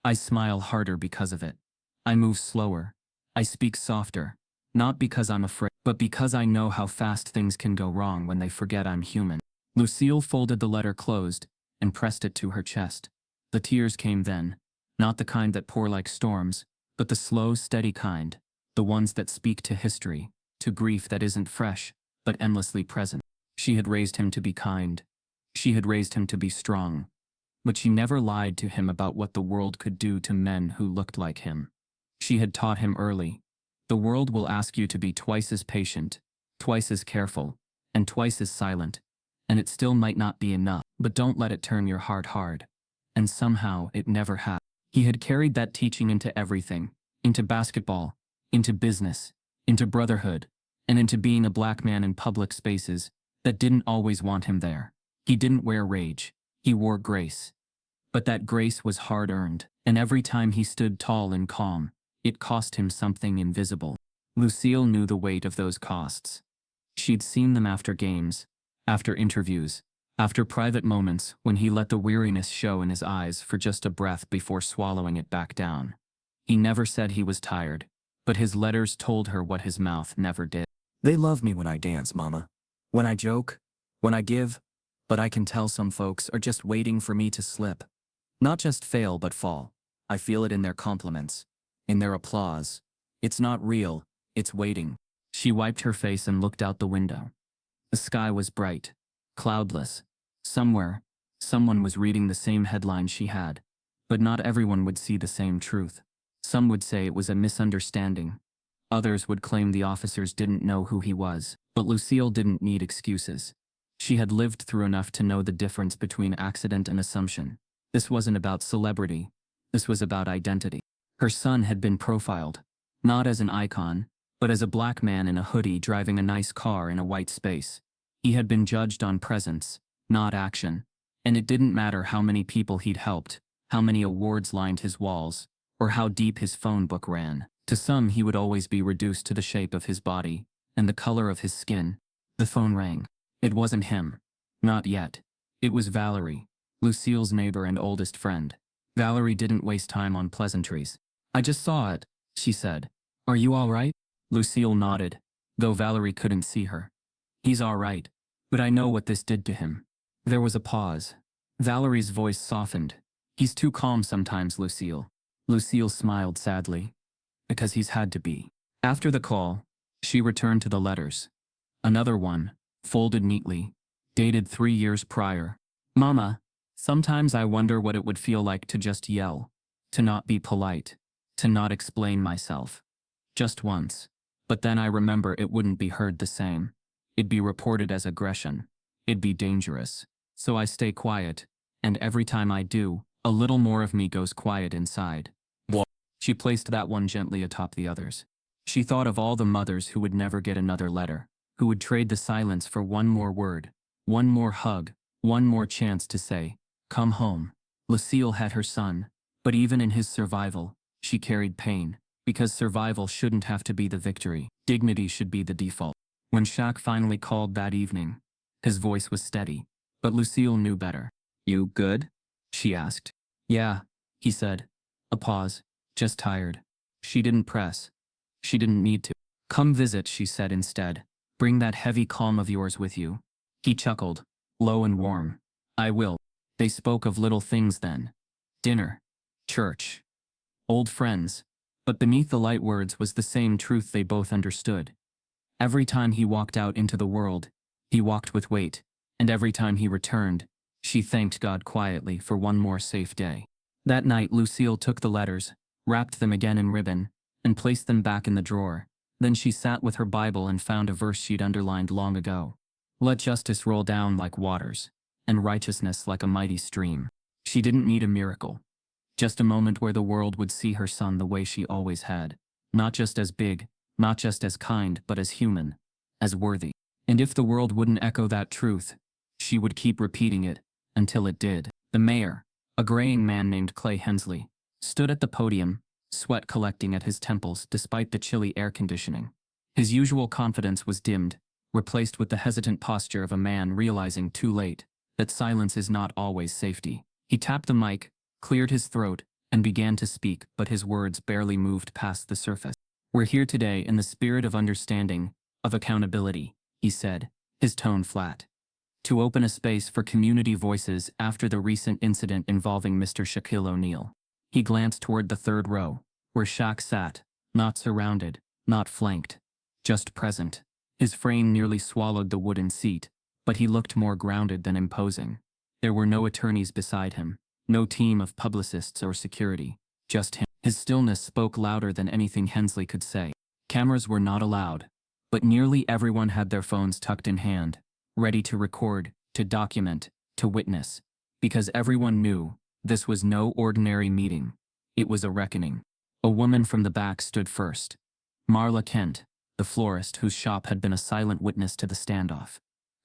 I smile harder because of it. I move slower. I speak softer. Not because I'm afraid, but because I know how fast things can go wrong when they forget I'm human. Lucille folded the letter closed and pressed it to her chest. The tears came then, not the kind that pour like storms, but the slow, steady kind, the ones that speak to history, to grief that isn't fresh, but endlessly present. She had raised him to be kind. She had raised him to be strong. but she never lied to him about what the world could do to men who looked like him. She had taught him early. The world will ask you to be twice as patient, twice as careful, and twice as silent, and it still might not be enough, but don't let it turn your heart hard. And somehow it never had. He had carried that teaching into everything, into basketball, into business, into brotherhood, and into being a black man in public spaces that didn't always want him there. He didn't wear rage, he wore grace. But that grace was hard-earned, and every time he stood tall and calm, it cost him something invisible. Lucille knew the weight of those costs. She'd seen them after games, after interviews, after private moments when he let the weariness show in his eyes for just a breath before swallowing it back down. He never said he was tired, but his letters told her what his mouth never did. They love me when I dance, Mama. When I joke, when I give, but I can tell some folks are just waiting for me to slip. Not just fail but fall. I feel it in their compliments, in their applause. It's not real, it's waiting. She wiped her face and looked out the window. The sky was bright, cloudless. Somewhere, someone was reading the same headline she had, but not everyone would see the same truth. Some would say it was a misunderstanding. Others would claim the officers didn't know who he was, but Lucille didn't need excuses. She had lived through enough to know the difference between accident and assumption. This wasn't about celebrity. This was about identity. Her son had been profiled, not as an icon, but as a black man in a hoodie driving a nice car in a white space. He had been judged on presence, not action, and it didn't matter how many people he'd helped, how many awards lined his walls, or how deep his phone book ran. To some he would always be reduced to the shape of his body and the color of his skin. The phone rang. It wasn't him. Not yet. It was Valerie, Lucille's neighbor and oldest friend. Valerie didn't waste time on pleasantries. "I just saw it," she said. "Are you all right?" Lucille nodded, though Valerie couldn't see her. "He's all right, but I know what this did to him." There was a pause. Valerie's voice softened. "He's too calm sometimes, Lucille." Lucille smiled sadly. "Because he's had to be." After the call, she returned to the letters. Another one, folded neatly, dated 3 years prior. "Mama, sometimes I wonder what it would feel like to just yell, to not be polite, to not explain myself. Just once. But then I remember it wouldn't be heard the same. It'd be reported as aggression. It'd be dangerous. So I stay quiet, and every time I do, a little more of me goes quiet inside." She placed that one gently atop the others. She thought of all the mothers who would never get another letter, who would trade the silence for one more word, one more hug, one more chance to say, "Come home." Lucille had her son, but even in his survival, she carried pain, because survival shouldn't have to be the victory. Dignity should be the default. When Shaq finally called that evening, his voice was steady, but Lucille knew better. "You good?" she asked. "Yeah," he said. A pause. "Just tired." She didn't press. She didn't need to. "Come visit," she said instead. "Bring that heavy calm of yours with you." He chuckled, low and warm. "I will." They spoke of little things then. Dinner. Church. Old friends. But beneath the light words was the same truth they both understood. Every time he walked out into the world, he walked with weight, and every time he returned, she thanked God quietly for one more safe day. That night Lucille took the letters, wrapped them again in ribbon, and placed them back in the drawer. Then she sat with her Bible and found a verse she'd underlined long ago. "Let justice roll down like waters, and righteousness like a mighty stream." She didn't need a miracle. Just a moment where the world would see her son the way she always had. Not just as big, not just as kind, but as human, as worthy. And if the world wouldn't echo that truth, she would keep repeating it, until it did. The mayor, a graying man named Clay Hensley, stood at the podium, sweat collecting at his temples despite the chilly air conditioning. His usual confidence was dimmed, replaced with the hesitant posture of a man realizing too late that silence is not always safety. He tapped the mic, cleared his throat, and began to speak, but his words barely moved past the surface. "We're here today in the spirit of understanding, of accountability," he said, his tone flat. "To open a space for community voices after the recent incident involving Mr. Shaquille O'Neal." He glanced toward the third row, where Shaq sat, not surrounded, not flanked, just present. His frame nearly swallowed the wooden seat, but he looked more grounded than imposing. There were no attorneys beside him, No team of publicists or security, just him. His stillness spoke louder than anything Hensley could say. Cameras were not allowed, but nearly everyone had their phones tucked in hand, ready to record, to document, to witness, because everyone knew this was no ordinary meeting. It was a reckoning. A woman from the back stood first. Marla Kent, the florist whose shop had been a silent witness to the standoff.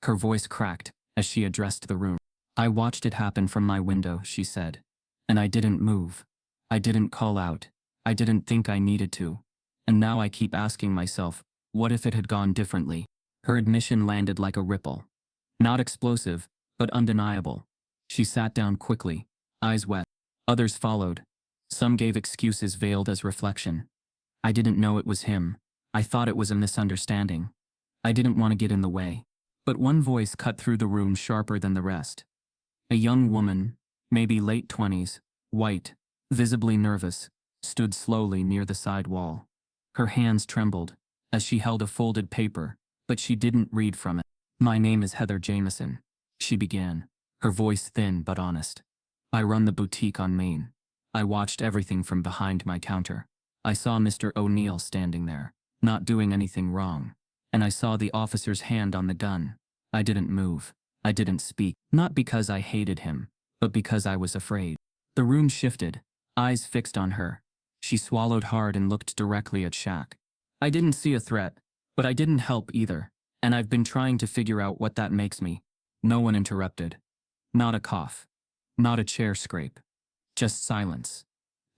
Her voice cracked as she addressed the room. "I watched it happen from my window," she said. "And I didn't move. I didn't call out. I didn't think I needed to. And now I keep asking myself, what if it had gone differently?" Her admission landed like a ripple. Not explosive, but undeniable. She sat down quickly, eyes wet. Others followed. Some gave excuses veiled as reflection. "I didn't know it was him. I thought it was a misunderstanding. I didn't want to get in the way." But one voice cut through the room sharper than the rest. A young woman, maybe late 20s, white, visibly nervous, stood slowly near the side wall. Her hands trembled as she held a folded paper, but she didn't read from it. "My name is Heather Jameson," she began, her voice thin but honest. "I run the boutique on Main. I watched everything from behind my counter. I saw Mr. O'Neill standing there, not doing anything wrong. And I saw the officer's hand on the gun. I didn't move. I didn't speak, not because I hated him, but because I was afraid." The room shifted, eyes fixed on her. She swallowed hard and looked directly at Shaq. "I didn't see a threat, but I didn't help either, and I've been trying to figure out what that makes me." No one interrupted. Not a cough. Not a chair scrape. Just silence.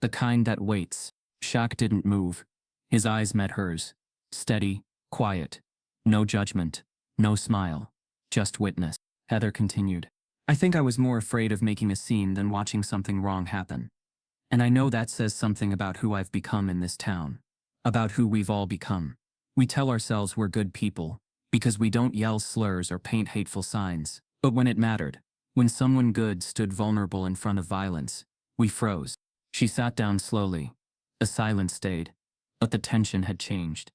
The kind that waits. Shaq didn't move. His eyes met hers. Steady, quiet. No judgment. No smile. Just witness. Heather continued. "I think I was more afraid of making a scene than watching something wrong happen. And I know that says something about who I've become in this town. About who we've all become. We tell ourselves we're good people, because we don't yell slurs or paint hateful signs. But when it mattered, when someone good stood vulnerable in front of violence, we froze." She sat down slowly. The silence stayed, but the tension had changed.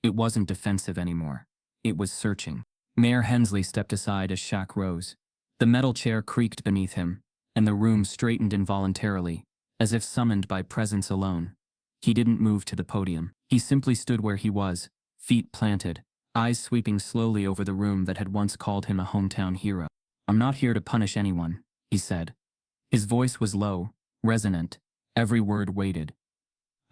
It wasn't defensive anymore. It was searching. Mayor Hensley stepped aside as Shaq rose. The metal chair creaked beneath him, and the room straightened involuntarily, as if summoned by presence alone. He didn't move to the podium. He simply stood where he was, feet planted, eyes sweeping slowly over the room that had once called him a hometown hero. "I'm not here to punish anyone," he said. His voice was low, resonant, every word weighted.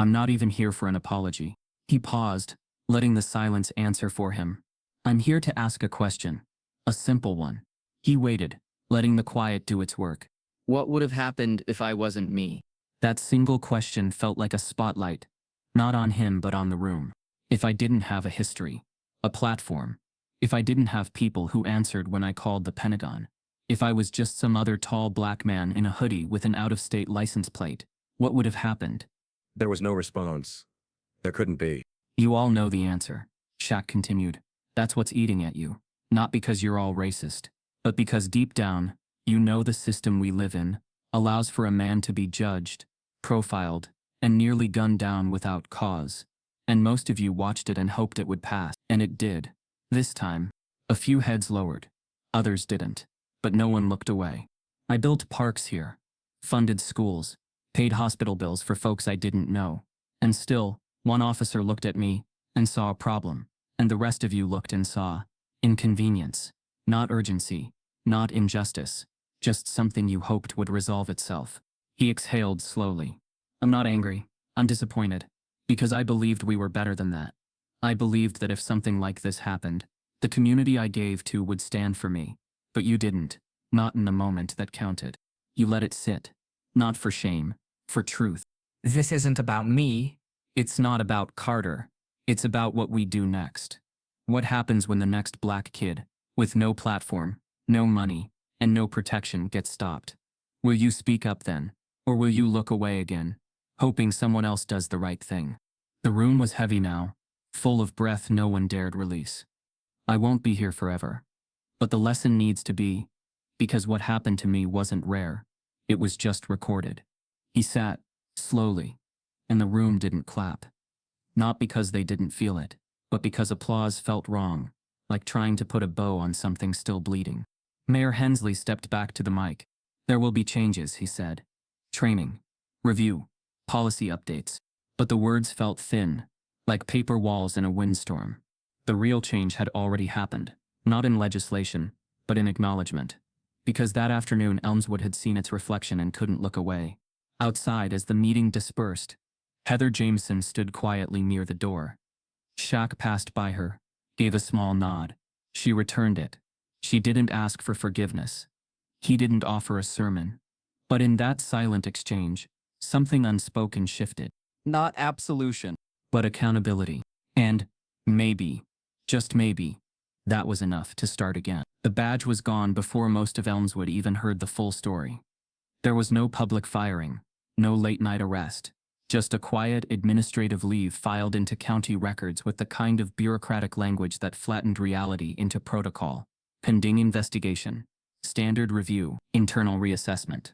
"I'm not even here for an apology." He paused, letting the silence answer for him. "I'm here to ask a question. A simple one." He waited, letting the quiet do its work. "What would have happened if I wasn't me?" That single question felt like a spotlight, not on him but on the room. If I didn't have a history, a platform, if I didn't have people who answered when I called the Pentagon, if I was just some other tall black man in a hoodie with an out-of-state license plate, what would have happened? There was no response. There couldn't be. "You all know the answer," Shaq continued. "That's what's eating at you. Not because you're all racist, but because deep down, you know the system we live in allows for a man to be judged, profiled, and nearly gunned down without cause. And most of you watched it and hoped it would pass. And it did. This time, a few heads lowered. Others didn't. But no one looked away. I built parks here, funded schools, paid hospital bills for folks I didn't know. And still, one officer looked at me and saw a problem. And the rest of you looked and saw inconvenience, not urgency, not injustice, just something you hoped would resolve itself." He exhaled slowly. "I'm not angry. I'm disappointed. Because I believed we were better than that. I believed that if something like this happened, the community I gave to would stand for me. But you didn't. Not in the moment that counted. You let it sit. Not for shame. For truth." "This isn't about me." "It's not about Carter. It's about what we do next. What happens when the next black kid, with no platform, no money, and no protection gets stopped? Will you speak up then? Or will you look away again, hoping someone else does the right thing?" The room was heavy now, full of breath no one dared release. "I won't be here forever. But the lesson needs to be, because what happened to me wasn't rare. It was just recorded." He sat, slowly, and the room didn't clap. Not because they didn't feel it, but because applause felt wrong, like trying to put a bow on something still bleeding. Mayor Hensley stepped back to the mic. There will be changes, he said. Training, review, policy updates. But the words felt thin, like paper walls in a windstorm. The real change had already happened, not in legislation, but in acknowledgement. Because that afternoon Elmswood had seen its reflection and couldn't look away. Outside, as the meeting dispersed, Heather Jameson stood quietly near the door. Shaq passed by her, gave a small nod. She returned it. She didn't ask for forgiveness. He didn't offer a sermon. But in that silent exchange, something unspoken shifted. Not absolution, but accountability. And maybe, just maybe, that was enough to start again. The badge was gone before most of Elmswood even heard the full story. There was no public firing, no late-night arrest, just a quiet administrative leave filed into county records with the kind of bureaucratic language that flattened reality into protocol. Pending investigation, standard review, internal reassessment.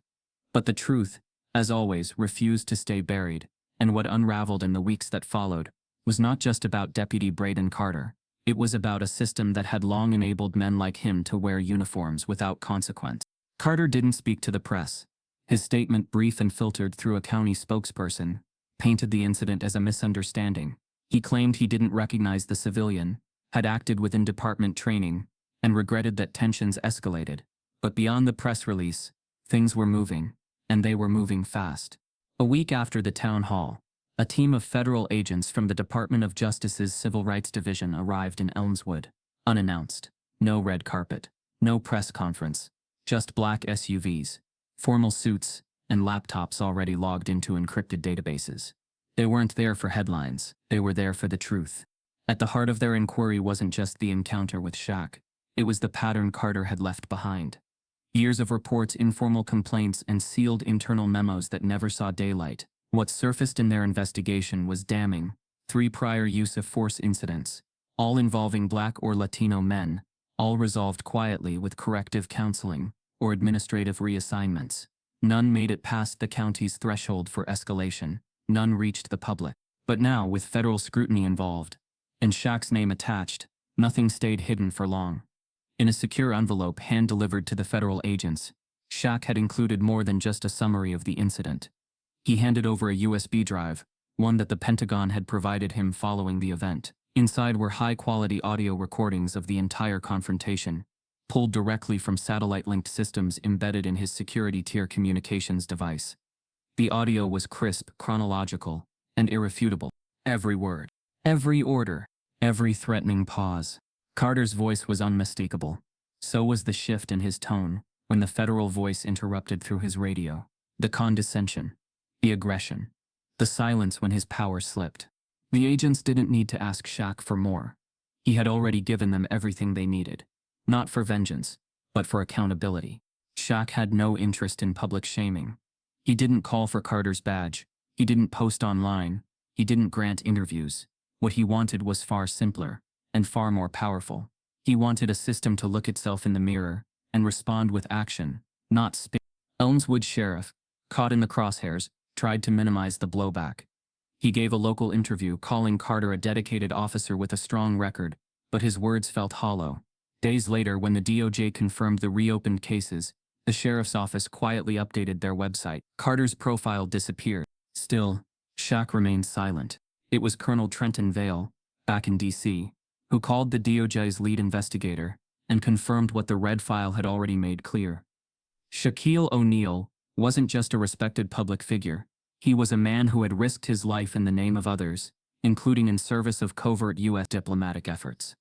But the truth, as always, refused to stay buried, and what unraveled in the weeks that followed was not just about Deputy Braden Carter. It was about a system that had long enabled men like him to wear uniforms without consequence. Carter didn't speak to the press. His statement, brief and filtered through a county spokesperson, painted the incident as a misunderstanding. He claimed he didn't recognize the civilian, had acted within department training, and regretted that tensions escalated. But beyond the press release, things were moving, and they were moving fast. A week after the town hall, a team of federal agents from the Department of Justice's Civil Rights Division arrived in Elmswood, unannounced. No red carpet, no press conference, just black SUVs, formal suits, and laptops already logged into encrypted databases. They weren't there for headlines, they were there for the truth. At the heart of their inquiry wasn't just the encounter with Shaq, it was the pattern Carter had left behind. Years of reports, informal complaints, and sealed internal memos that never saw daylight. What surfaced in their investigation was damning. 3 prior use of force incidents, all involving Black or Latino men, all resolved quietly with corrective counseling or administrative reassignments. None made it past the county's threshold for escalation. None reached the public. But now, with federal scrutiny involved, and Shaq's name attached, nothing stayed hidden for long. In a secure envelope hand-delivered to the federal agents, Shaq had included more than just a summary of the incident. He handed over a USB drive, one that the Pentagon had provided him following the event. Inside were high-quality audio recordings of the entire confrontation, pulled directly from satellite-linked systems embedded in his security-tier communications device. The audio was crisp, chronological, and irrefutable. Every word, every order, every threatening pause. Carter's voice was unmistakable. So was the shift in his tone when the federal voice interrupted through his radio. The condescension, the aggression, the silence when his power slipped. The agents didn't need to ask Shaq for more. He had already given them everything they needed. Not for vengeance, but for accountability. Shaq had no interest in public shaming. He didn't call for Carter's badge. He didn't post online. He didn't grant interviews. What he wanted was far simpler and far more powerful. He wanted a system to look itself in the mirror and respond with action, not spin. Elmswood sheriff, caught in the crosshairs, tried to minimize the blowback. He gave a local interview calling Carter a dedicated officer with a strong record, but his words felt hollow. Days later, when the DOJ confirmed the reopened cases, the sheriff's office quietly updated their website. Carter's profile disappeared. Still, Shaq remained silent. It was Colonel Trenton Vale, back in D.C., who called the DOJ's lead investigator and confirmed what the red file had already made clear. Shaquille O'Neal wasn't just a respected public figure. He was a man who had risked his life in the name of others, including in service of covert U.S. diplomatic efforts.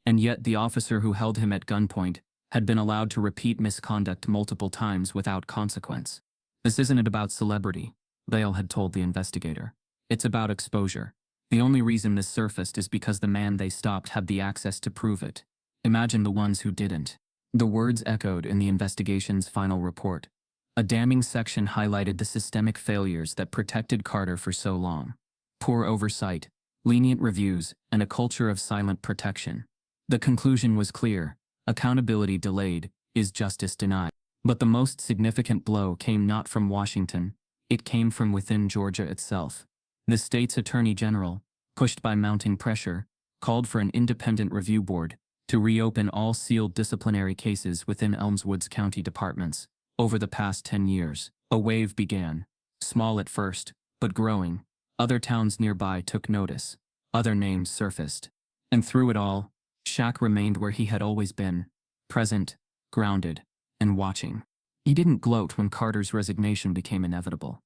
And yet the officer who held him at gunpoint had been allowed to repeat misconduct multiple times without consequence. This isn't about celebrity, Vale had told the investigator. It's about exposure. The only reason this surfaced is because the man they stopped had the access to prove it. Imagine the ones who didn't. The words echoed in the investigation's final report. A damning section highlighted the systemic failures that protected Carter for so long. Poor oversight, lenient reviews, and a culture of silent protection. The conclusion was clear: accountability delayed is justice denied. But the most significant blow came not from Washington, it came from within Georgia itself. The state's attorney general, pushed by mounting pressure, called for an independent review board to reopen all sealed disciplinary cases within Elmswood's county departments. Over the past 10 years, a wave began. Small at first, but growing. Other towns nearby took notice. Other names surfaced. And through it all, Shaq remained where he had always been. Present, grounded, and watching. He didn't gloat when Carter's resignation became inevitable.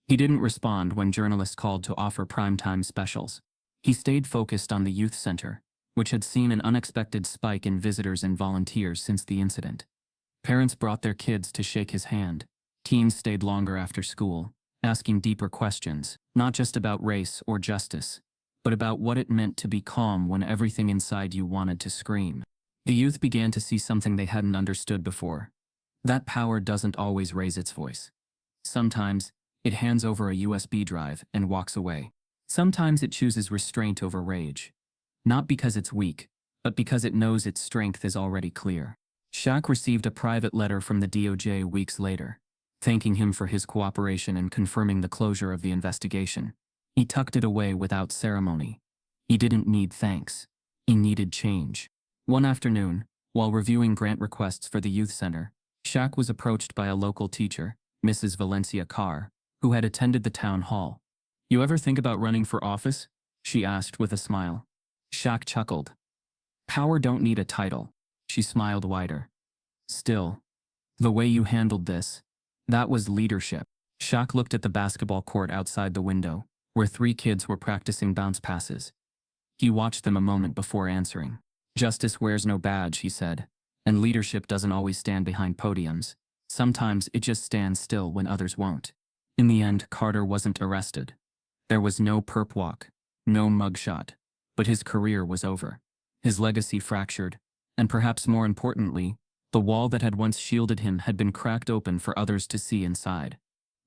He didn't respond when journalists called to offer primetime specials. He stayed focused on the youth center, which had seen an unexpected spike in visitors and volunteers since the incident. Parents brought their kids to shake his hand. Teens stayed longer after school, asking deeper questions, not just about race or justice, but about what it meant to be calm when everything inside you wanted to scream. The youth began to see something they hadn't understood before. That power doesn't always raise its voice. Sometimes, it hands over a USB drive and walks away. Sometimes it chooses restraint over rage. Not because it's weak, but because it knows its strength is already clear. Shaq received a private letter from the DOJ weeks later, thanking him for his cooperation and confirming the closure of the investigation. He tucked it away without ceremony. He didn't need thanks. He needed change. One afternoon, while reviewing grant requests for the youth center, Shaq was approached by a local teacher, Mrs. Valencia Carr, who had attended the town hall. "You ever think about running for office?" she asked with a smile. Shaq chuckled. "Power don't need a title." She smiled wider. "Still, the way you handled this, that was leadership." Shaq looked at the basketball court outside the window, where 3 kids were practicing bounce passes. He watched them a moment before answering. "Justice wears no badge," he said, "and leadership doesn't always stand behind podiums. Sometimes it just stands still when others won't." In the end, Carter wasn't arrested. There was no perp walk, no mugshot, but his career was over. His legacy fractured, and perhaps more importantly, the wall that had once shielded him had been cracked open for others to see inside.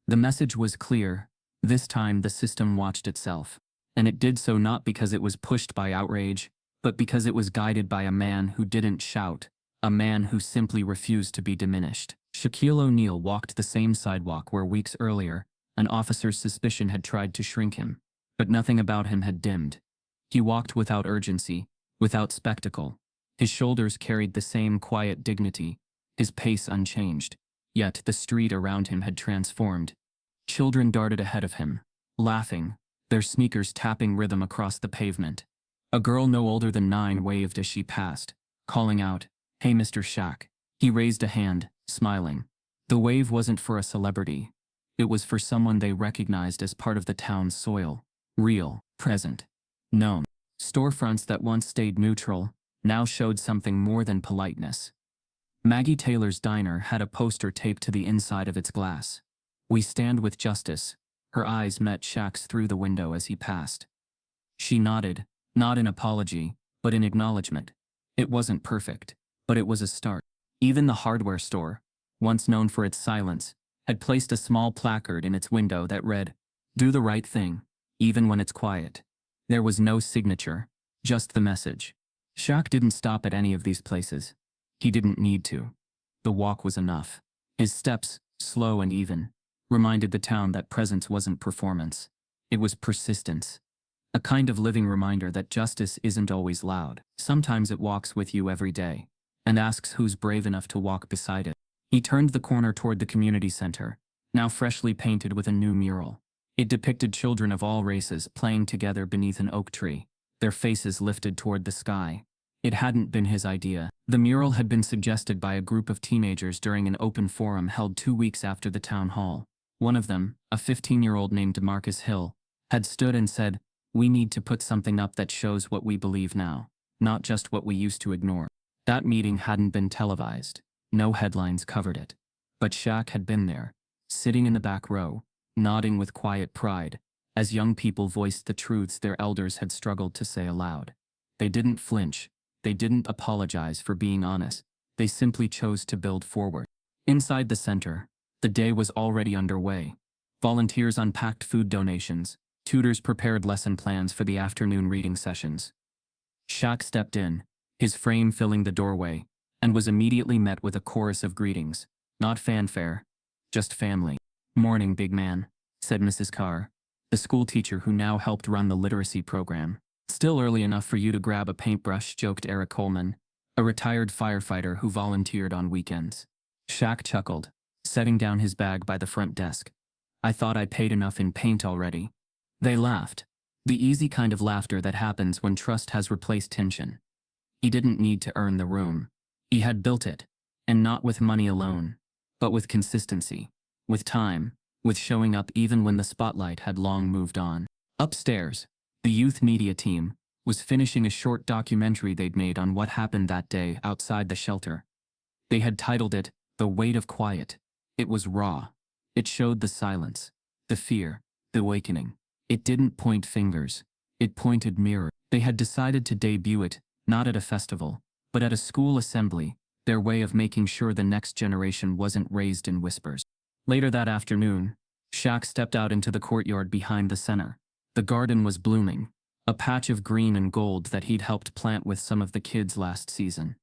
The message was clear. This time the system watched itself, and it did so not because it was pushed by outrage, but because it was guided by a man who didn't shout, a man who simply refused to be diminished. Shaquille O'Neal walked the same sidewalk where weeks earlier, an officer's suspicion had tried to shrink him, but nothing about him had dimmed. He walked without urgency, without spectacle. His shoulders carried the same quiet dignity, his pace unchanged, yet the street around him had transformed. Children darted ahead of him, laughing, their sneakers tapping rhythm across the pavement. A girl no older than 9 waved as she passed, calling out, "Hey, Mr. Shaq." He raised a hand, smiling. The wave wasn't for a celebrity. It was for someone they recognized as part of the town's soil. Real, present, known. Storefronts that once stayed neutral now showed something more than politeness. Maggie Taylor's diner had a poster taped to the inside of its glass. "We stand with justice." Her eyes met Shaq's through the window as he passed. She nodded, not in apology, but in acknowledgement. It wasn't perfect, but it was a start. Even the hardware store, once known for its silence, had placed a small placard in its window that read, "Do the right thing, even when it's quiet." There was no signature, just the message. Shaq didn't stop at any of these places. He didn't need to. The walk was enough. His steps, slow and even, reminded the town that presence wasn't performance. It was persistence. A kind of living reminder that justice isn't always loud. Sometimes it walks with you every day, and asks who's brave enough to walk beside it. He turned the corner toward the community center, now freshly painted with a new mural. It depicted children of all races playing together beneath an oak tree, their faces lifted toward the sky. It hadn't been his idea. The mural had been suggested by a group of teenagers during an open forum held 2 weeks after the town hall. One of them, a 15-year-old named DeMarcus Hill, had stood and said, "We need to put something up that shows what we believe now, not just what we used to ignore." That meeting hadn't been televised. No headlines covered it. But Shaq had been there, sitting in the back row, nodding with quiet pride, as young people voiced the truths their elders had struggled to say aloud. They didn't flinch. They didn't apologize for being honest. They simply chose to build forward. Inside the center, the day was already underway. Volunteers unpacked food donations. Tutors prepared lesson plans for the afternoon reading sessions. Shaq stepped in, his frame filling the doorway, and was immediately met with a chorus of greetings. Not fanfare, just family. "Morning, big man," said Mrs. Carr, the school teacher who now helped run the literacy program. "Still early enough for you to grab a paintbrush," joked Eric Coleman, a retired firefighter who volunteered on weekends. Shaq chuckled. setting down his bag by the front desk. I thought I paid enough in paint already. They laughed. The easy kind of laughter that happens when trust has replaced tension. He didn't need to earn the room. He had built it. And not with money alone, but with consistency, with time, with showing up even when the spotlight had long moved on. Upstairs, the youth media team was finishing a short documentary they'd made on what happened that day outside the shelter. They had titled it, The Weight of Quiet. It was raw. It showed the silence, the fear, the awakening. It didn't point fingers. It pointed mirrors. They had decided to debut it, not at a festival, but at a school assembly, their way of making sure the next generation wasn't raised in whispers. Later that afternoon, Shaq stepped out into the courtyard behind the center. The garden was blooming, a patch of green and gold that he'd helped plant with some of the kids last season.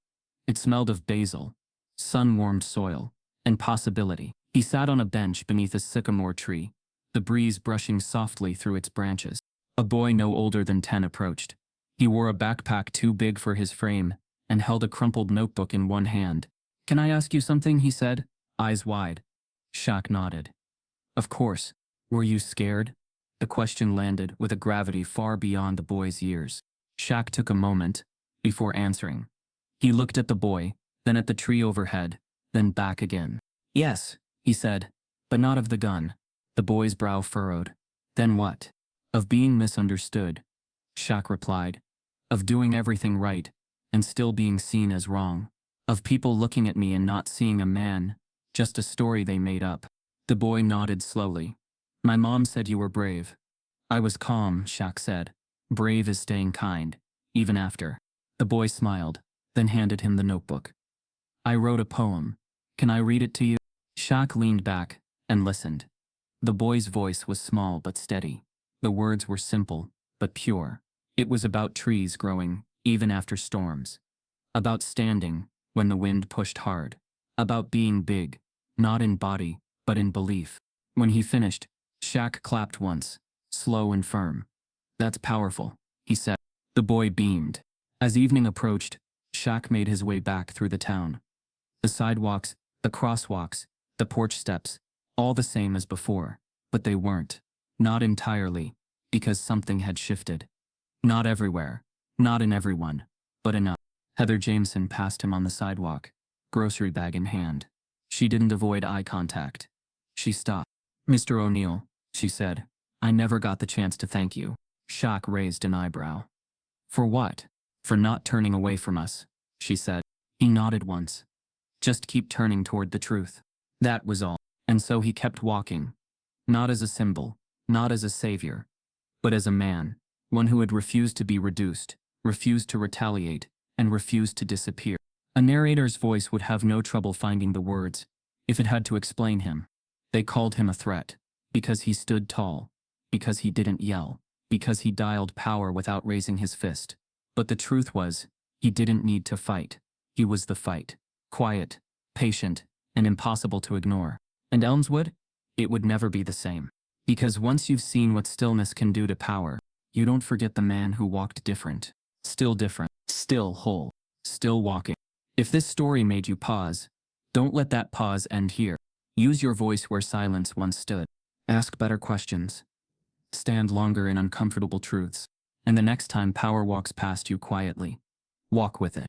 It smelled of basil, sun-warmed soil, and possibility. He sat on a bench beneath a sycamore tree, the breeze brushing softly through its branches. A boy no older than 10 approached. He wore a backpack too big for his frame and held a crumpled notebook in one hand. "Can I ask you something?" he said, eyes wide. Shaq nodded. "Of course. Were you scared?" The question landed with a gravity far beyond the boy's years. Shaq took a moment before answering. He looked at the boy, then at the tree overhead, then back again. "Yes," he said, "but not of the gun." The boy's brow furrowed. "Then what?" "Of being misunderstood," Shaq replied. "Of doing everything right, and still being seen as wrong. Of people looking at me and not seeing a man, just a story they made up." The boy nodded slowly. "My mom said you were brave." "I was calm," Shaq said. "Brave is staying kind, even after." The boy smiled, then handed him the notebook. "I wrote a poem. Can I read it to you?" Shaq leaned back and listened. The boy's voice was small but steady. The words were simple but pure. It was about trees growing, even after storms. About standing when the wind pushed hard. About being big, not in body, but in belief. When he finished, Shaq clapped once, slow and firm. "That's powerful," he said. The boy beamed. As evening approached, Shaq made his way back through the town. The sidewalks, the crosswalks, the porch steps, all the same as before, but they weren't. Not entirely, because something had shifted. Not everywhere, not in everyone, but enough. Heather Jameson passed him on the sidewalk, grocery bag in hand. She didn't avoid eye contact. She stopped. "Mr. O'Neill," she said, "I never got the chance to thank you." Shaq raised an eyebrow. "For what?" "For not turning away from us," she said. He nodded once. "Just keep turning toward the truth." That was all. And so he kept walking. Not as a symbol, not as a savior, but as a man. One who had refused to be reduced, refused to retaliate, and refused to disappear. A narrator's voice would have no trouble finding the words, if it had to explain him. They called him a threat, because he stood tall, because he didn't yell, because he dialed power without raising his fist. But the truth was, he didn't need to fight. He was the fight. Quiet, patient, and impossible to ignore. And Elmswood? It would never be the same. Because once you've seen what stillness can do to power, you don't forget the man who walked different. Still different. Still whole. Still walking. If this story made you pause, don't let that pause end here. Use your voice where silence once stood. Ask better questions. Stand longer in uncomfortable truths. And the next time power walks past you quietly, walk with it.